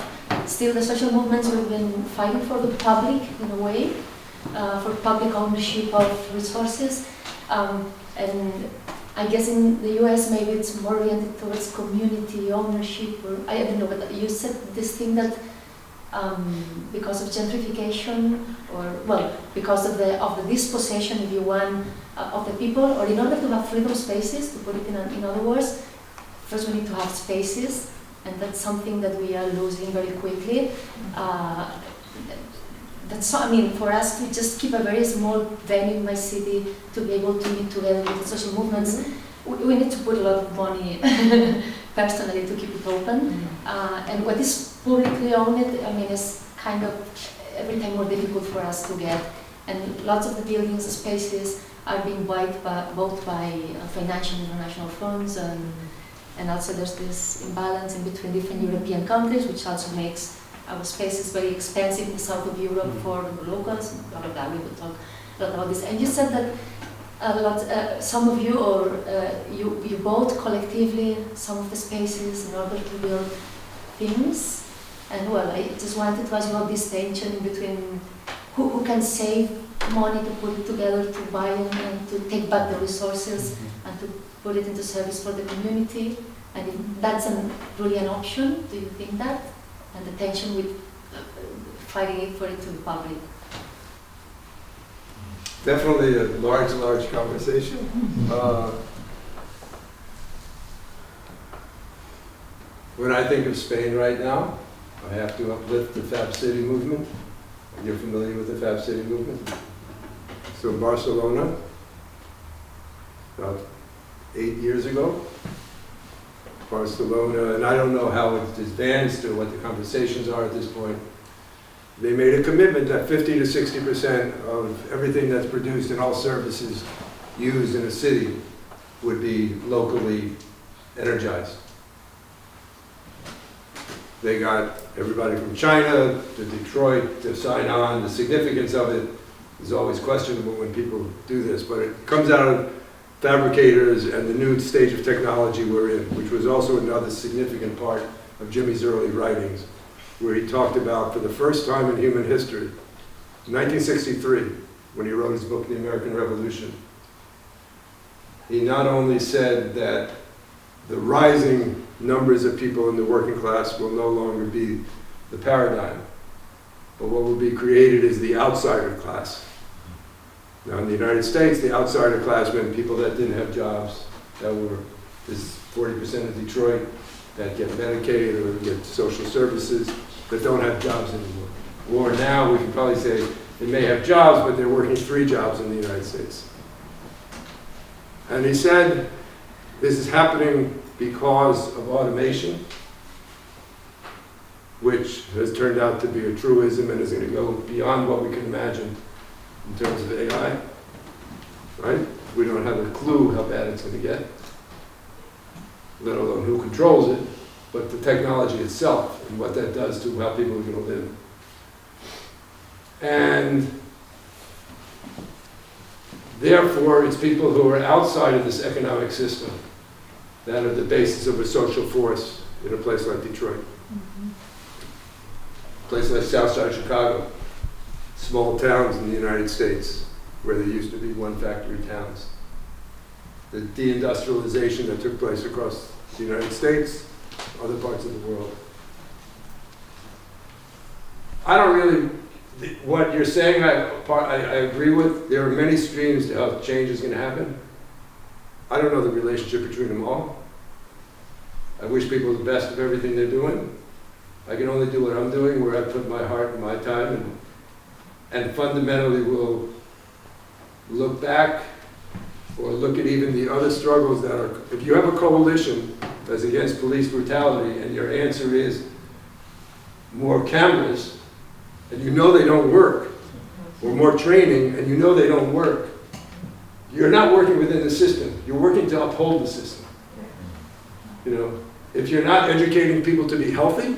still the social movements we've been fighting for the public in a way, for public ownership of resources. And I guess in the US maybe it's more oriented towards community ownership, or I don't know, but you said this thing that because of gentrification, or well, because of the dispossession, if you want, of the people, or in order to have freedom spaces, to put it in other words, first we need to have spaces, and that's something that we are losing very quickly. That's, I mean, for us to just keep a very small venue in my city to be able to meet together with the social movements, we need to put a lot of money personally to keep it open. And what is publicly owned, I mean, is kind of every time more difficult for us to get. And lots of the buildings, spaces are being bought by financial international funds, and also there's this imbalance in between different European countries, which also makes our spaces very expensive in the south of Europe for the locals, blah, blah, blah. We will talk a lot about this. And you said that some of you, or you bought collectively some of the spaces in order to build things. And well, I just wanted to ask you about this tension in between who can save money to put it together, to buy and to take back the resources and to put it into service for the community. And if that's really an option, do you think that? And the tension with fighting it for it to the public. Definitely a large conversation. When I think of Spain right now, I have to uplift the Fab City movement. You're familiar with the Fab City movement? So in Barcelona, about 8 years ago, Barcelona, and I don't know how it's advanced or what the conversations are at this point, they made a commitment that 50 to 60% of everything that's produced and all services used in a city would be locally energized. They got everybody from China to Detroit to sign on. The significance of it is always questionable when people do this, but it comes out of fabricators and the new stage of technology we're in, which was also another significant part of Jimmy's early writings, where he talked about, for the first time in human history, in 1963, when he wrote his book, The American Revolution, he not only said that the rising numbers of people in the working class will no longer be the paradigm, but what will be created is the outsider class. Now in the United States, the outsider class meant people that didn't have jobs, that were, this 40% of Detroit that get Medicaid or get social services, that don't have jobs anymore. Or now we can probably say they may have jobs, but they're working 3 jobs in the United States. And he said, this is happening because of automation, which has turned out to be a truism and is going to go beyond what we can imagine in terms of AI, right? We don't have a clue how bad it's going to get, let alone who controls it, but the technology itself and what that does to how people are going to live. And therefore, it's people who are outside of this economic system that are the basis of a social force in a place like Detroit. A place like Southside Chicago, small towns in the United States where there used to be one-factory towns. The deindustrialization that took place across the United States, other parts of the world. I don't really, what you're saying I agree with. There are many streams to how change is going to happen. I don't know the relationship between them all. I wish people the best of everything they're doing. I can only do what I'm doing, where I put my heart and my time, and fundamentally will look back or look at even the other struggles that are, if you have a coalition that's against police brutality and your answer is more cameras, and you know they don't work, or more training, and you know they don't work, you're not working within the system. You're working to uphold the system. You know, if you're not educating people to be healthy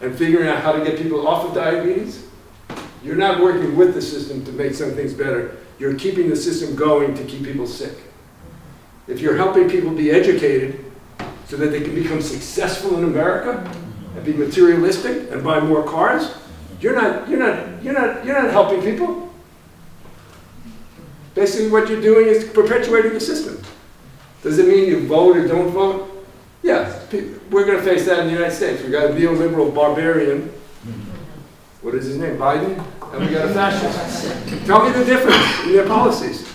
and figuring out how to get people off of diabetes, you're not working with the system to make some things better. You're keeping the system going to keep people sick. If you're helping people be educated so that they can become successful in America and be materialistic and buy more cars, you're not helping people. Basically what you're doing is perpetuating the system. Does it mean you vote or don't vote? Yeah, we're going to face that in the United States. We've got a neoliberal barbarian, what is his name, Biden? And we got a fascist. Tell me the difference in their policies.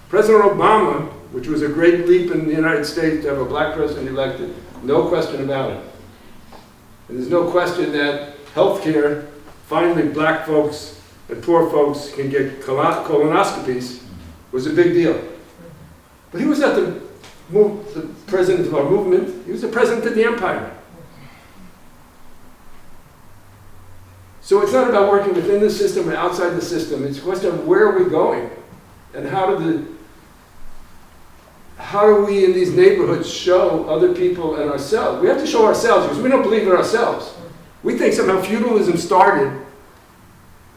President Obama, which was a great leap in the United States to have a black president elected, no question about it. And there's no question that health care, finally black folks and poor folks can get colonoscopies, was a big deal. But he was not the president of our movement, he was the president of the empire. So it's not about working within the system or outside the system, it's a question of where are we going? And how do we in these neighborhoods show other people and ourselves? We have to show ourselves because we don't believe in ourselves. We think somehow feudalism started,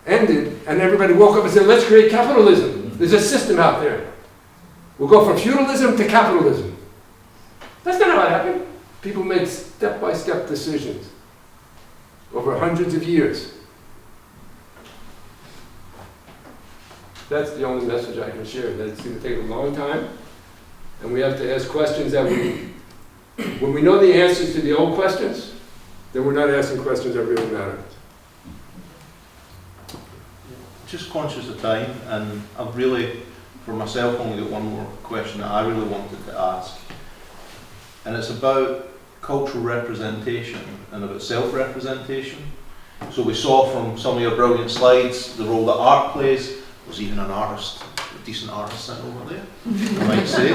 ended, and everybody woke up and said, let's create capitalism. There's a system out there. We'll go from feudalism to capitalism. That's not how it happened. People made step-by-step decisions over hundreds of years. That's the only message I can share, that it's going to take a long time, and we have to ask questions that when we know the answers to the old questions, then we're not asking questions that really matter. Just conscious of time, and I've really, for myself, only got one more question that I really wanted to ask. And it's about cultural representation and about self-representation. So we saw from some of your brilliant slides the role that art plays. There's even an artist, a decent artist sitting over there, I might say.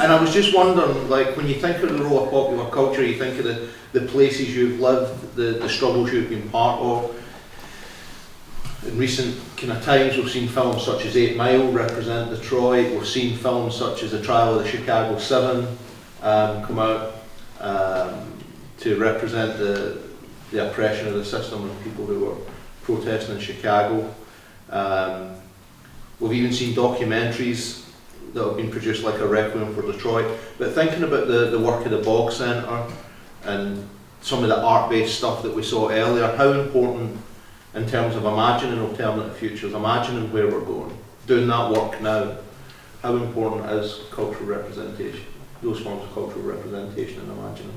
And I was just wondering, like, when you think of the role of popular culture, you think of the places you've lived, the struggles you've been part of. In recent kind of times, we've seen films such as 8 Mile represent Detroit. We've seen films such as The Trial of the Chicago 7 come out to represent the oppression of the system of people who were protesting in Chicago. We've even seen documentaries that have been produced, like A Requiem for Detroit. But thinking about the work of the Boggs Center and some of the art-based stuff that we saw earlier, how important in terms of imagining alternative futures, imagining where we're going, doing that work now, how important is cultural representation, those forms of cultural representation and imagining?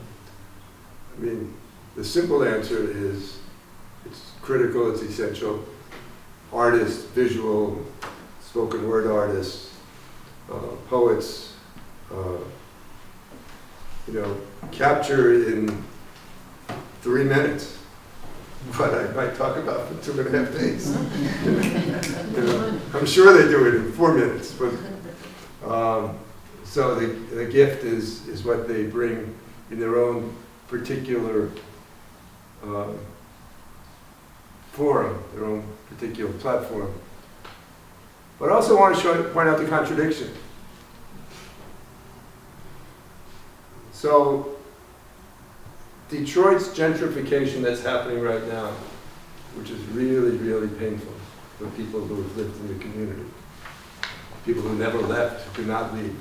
I mean, the simple answer is it's critical, it's essential. Artists, visual, spoken word artists, poets, capture in 3 minutes what I might talk about for 2.5 days. I'm sure they do it in 4 minutes, but so the gift is what they bring in their own particular forum, their own particular platform. But I also want to point out the contradiction. So, Detroit's gentrification that's happening right now, which is really, really painful for people who have lived in the community, people who never left, who could not leave.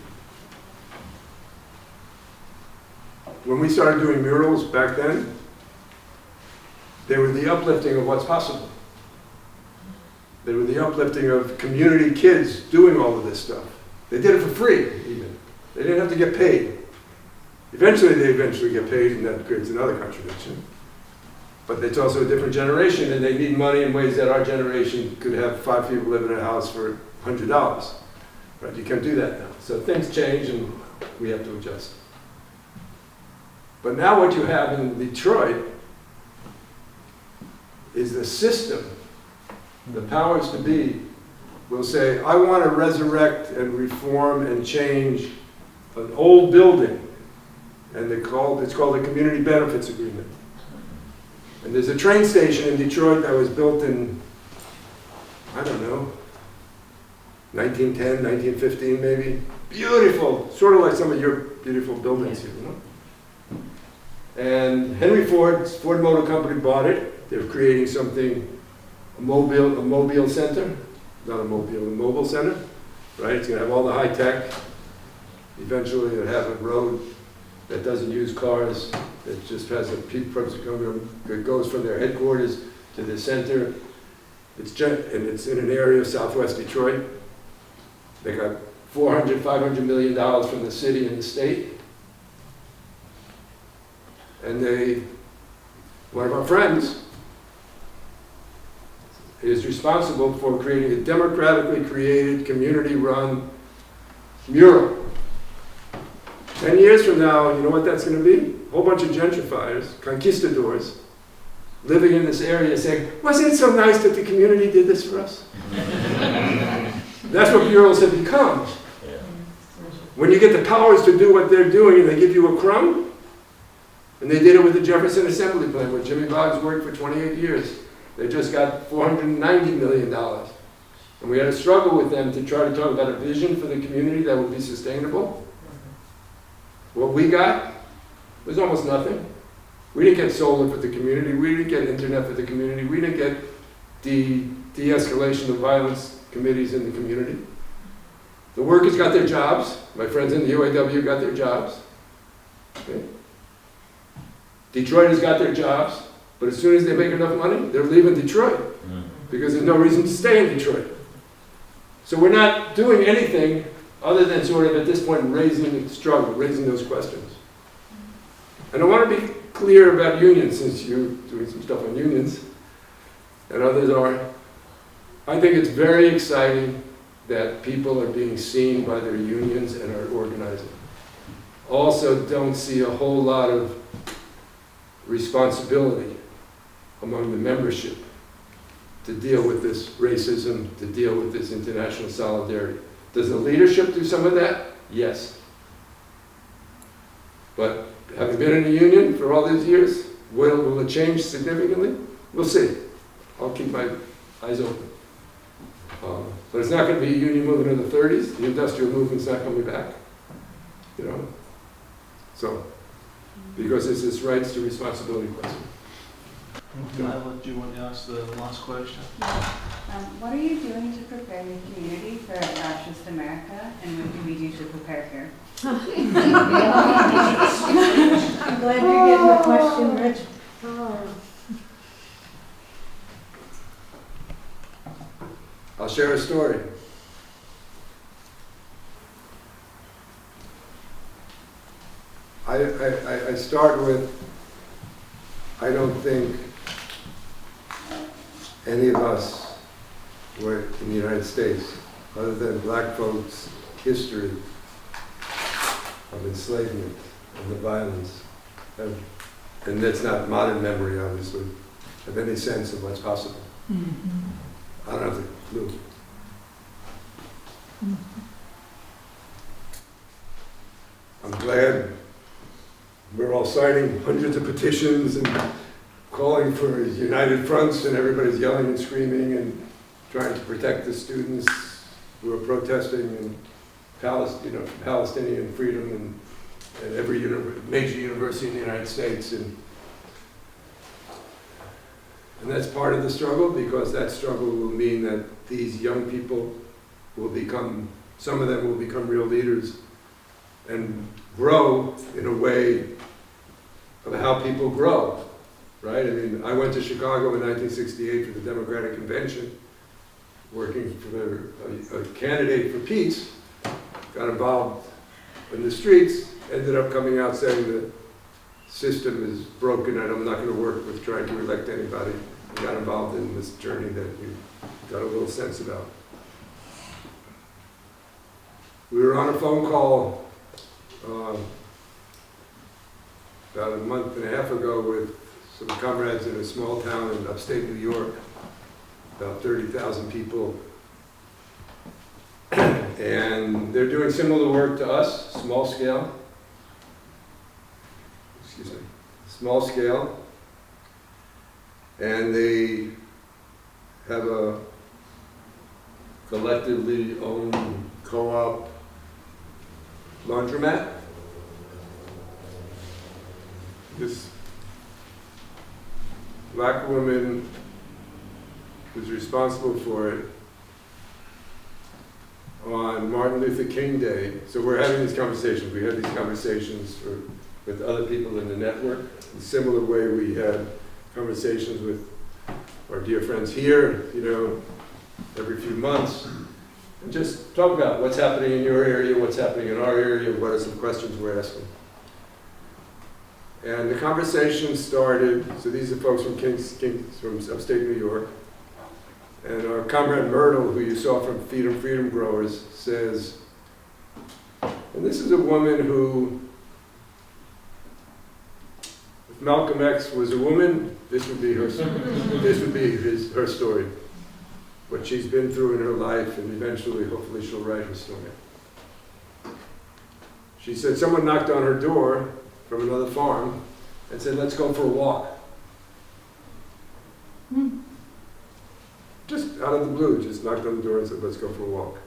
When we started doing murals back then, they were the uplifting of what's possible. They were the uplifting of community kids doing all of this stuff. They did it for free, even. They didn't have to get paid. Eventually, they get paid, and that creates another contradiction. But it's also a different generation, and they need money in ways that our generation could have 5 people live in a house for $100. Right? You can't do that now. So things change, and we have to adjust. But now what you have in Detroit is the system. The powers to be will say, I want to resurrect and reform and change an old building. And it's called the Community Benefits Agreement. And there's a train station in Detroit that was built in, I don't know, 1910, 1915 maybe. Beautiful, sort of like some of your beautiful buildings here, you know? And Henry Ford's Ford Motor Company bought it. They're creating something, a mobile center, not a mobile center, right? It's gonna have all the high tech. Eventually it'll have a road that doesn't use cars, that just has a peak that goes from their headquarters to the center. And it's in an area of southwest Detroit. They got $500 million from the city and the state. And one of our friends is responsible for creating a democratically created, community-run mural. 10 years from now, you know what that's going to be? A whole bunch of gentrifiers, conquistadors, living in this area saying, wasn't it so nice that the community did this for us? That's what murals have become. When you get the powers to do what they're doing and they give you a crumb, and they did it with the Jefferson Assembly Plan, where Jimmy Boggs worked for 28 years. They just got $490 million. And we had a struggle with them to try to talk about a vision for the community that would be sustainable. What we got was almost nothing. We didn't get solar for the community. We didn't get internet for the community. We didn't get de-escalation of violence committees in the community. The workers got their jobs. My friends in the UAW got their jobs. Okay? Detroiters got their jobs, but as soon as they make enough money, they're leaving Detroit because there's no reason to stay in Detroit. So we're not doing anything other than sort of at this point raising the struggle, raising those questions. And I want to be clear about unions, since you're doing some stuff on unions, and others are. I think it's very exciting that people are being seen by their unions and are organizing. Also don't see a whole lot of responsibility among the membership to deal with this racism, to deal with this international solidarity. Does the leadership do some of that? Yes. But having been in a union for all these years, will it change significantly? We'll see. I'll keep my eyes open. But it's not going to be a union movement in the 30s. The industrial movement's not coming back. You know? So, because it's this rights to responsibility question. Nyla, do you want to ask the last question? What are you doing to prepare your community for Fascist America, and what do we do to prepare here? I'm glad you're getting the question, Rich. I'll share a story. I start with, I don't think any of us were in the United States, other than black folks' history of enslavement and the violence, and that's not modern memory, obviously, have any sense of what's possible. I don't have a clue. I'm glad we're all signing hundreds of petitions and calling for united fronts, and everybody's yelling and screaming and trying to protect the students who are protesting in Palestinian freedom and every major university in the United States. And that's part of the struggle, because that struggle will mean that these young people will become, some of them will become real leaders and grow in a way of how people grow, right? I mean, I went to Chicago in 1968 for the Democratic Convention, working for a candidate for peace, got involved in the streets, ended up coming out saying the system is broken and I'm not going to work with trying to elect anybody. I got involved in this journey that you got a little sense about. We were on a phone call about a month and a half ago with some comrades in a small town in upstate New York, about 30,000 people. And they're doing similar work to us, small scale. Excuse me, small scale. And they have a collectively owned co-op laundromat. This black woman who's responsible for it on Martin Luther King Day. So we're having these conversations. We had these conversations with other people in the network. In a similar way, we had conversations with our dear friends here, you know, every few months. And just talk about what's happening in your area, what's happening in our area, what are some questions we're asking. And the conversation started, so these are folks from from upstate New York. And our comrade Myrtle, who you saw from Freedom Growers, says, and this is a woman who, if Malcolm X was a woman, this would be her, her story. What she's been through in her life, and eventually, hopefully, she'll write her story. She said someone knocked on her door from another farm and said, let's go for a walk. Just out of the blue, just knocked on the door and said, let's go for a walk.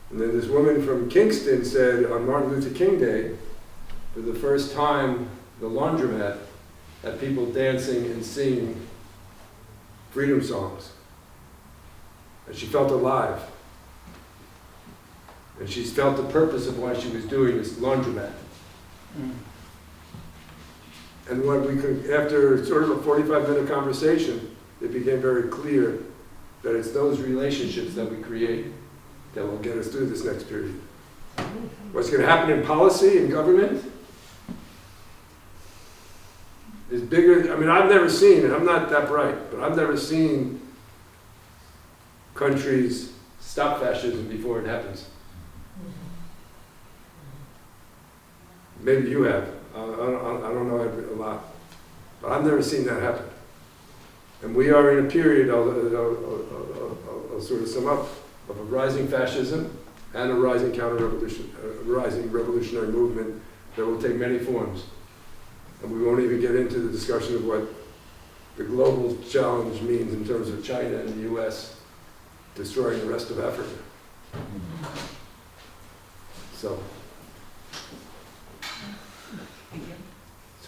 And then this woman from Kingston said, on Martin Luther King Day, for the first time, the laundromat had people dancing and singing freedom songs. And she felt alive. And she felt the purpose of why she was doing this laundromat. And when we could, after sort of a 45-minute conversation, it became very clear that it's those relationships that we create that will get us through this next period. What's going to happen in policy and government is bigger. I mean, I've never seen, and I'm not that bright, but I've never seen countries stop fascism before it happens. Maybe you have. I don't know a lot. But I've never seen that happen. And we are in a period, I'll sort of sum up, of a rising fascism and a rising counter-revolution, rising revolutionary movement that will take many forms. And we won't even get into the discussion of what the global challenge means in terms of China and the US destroying the rest of Africa. So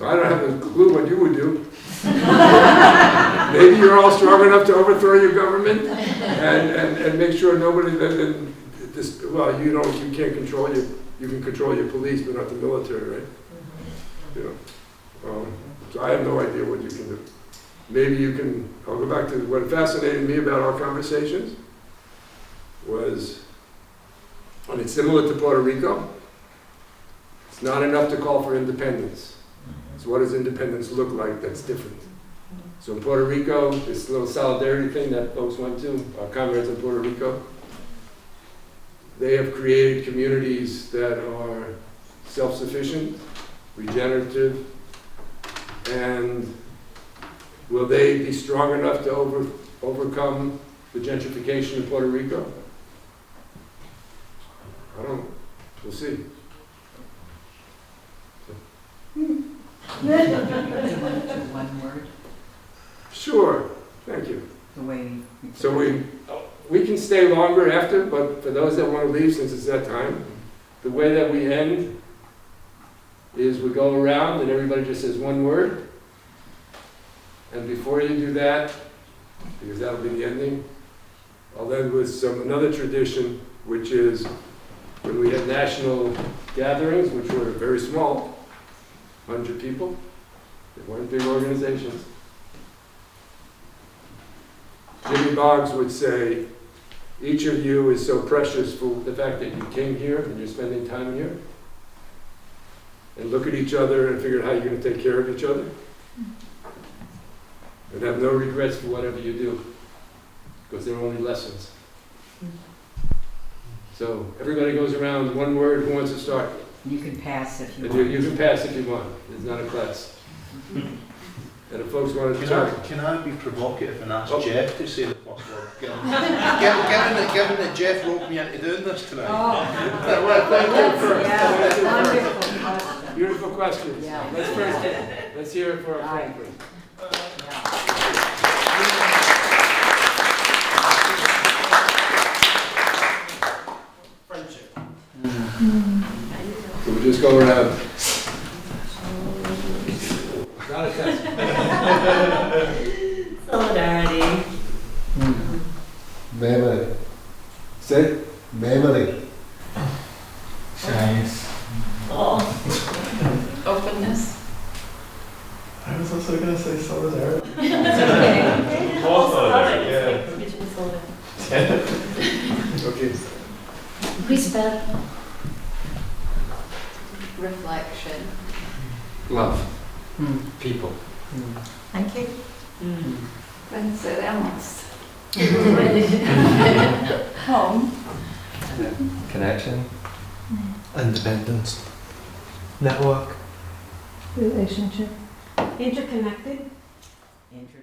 I don't have a clue what you would do. Maybe you're all strong enough to overthrow your government and make sure nobody, well, you can't control you can control your police, but not the military, right? You know, so I have no idea what you can do. Maybe you can, I'll go back to what fascinated me about our conversations was, and it's similar to Puerto Rico, it's not enough to call for independence. So what does independence look like that's different? So in Puerto Rico, this little solidarity thing that folks went to, our comrades in Puerto Rico, they have created communities that are self-sufficient, regenerative, and will they be strong enough to overcome the gentrification in Puerto Rico? I don't know. We'll see. One word, Sure. Thank you. the way. So we can stay longer after, but for those that want to leave, since it's that time, the way that we end is we go around and everybody just says one word. And before you do that, because that'll be the ending, I'll end with another tradition, which is when we had national gatherings, which were very small, 100 people, they weren't big organizations. Jimmy Boggs would say, each of you is so precious for the fact that you came here and you're spending time here. And look at each other and figure out how you're going to take care of each other. And have no regrets for whatever you do, because they're only lessons. So everybody goes around, one word, who wants to start? You can pass if you And want. you can pass if you want, it's not a class. And if folks want to talk. Can I be provocative and ask Oh. Jeff to say the first word? Given that Jeff roped me into doing this tonight. Wonderful question. Beautiful questions. Yeah. Let's hear it for our friend, please. Friendship. So we just go around. Not a test. Solidarity. Memory. Say, Memory. Shyness. Oh. Openness. I was also going to say solidarity. More solidarity, yeah. okay. Respect. Reflection. Love. People. Thank you. Venceremos. Home. Connection. Independence. Network. Relationship. Interconnected. Interest.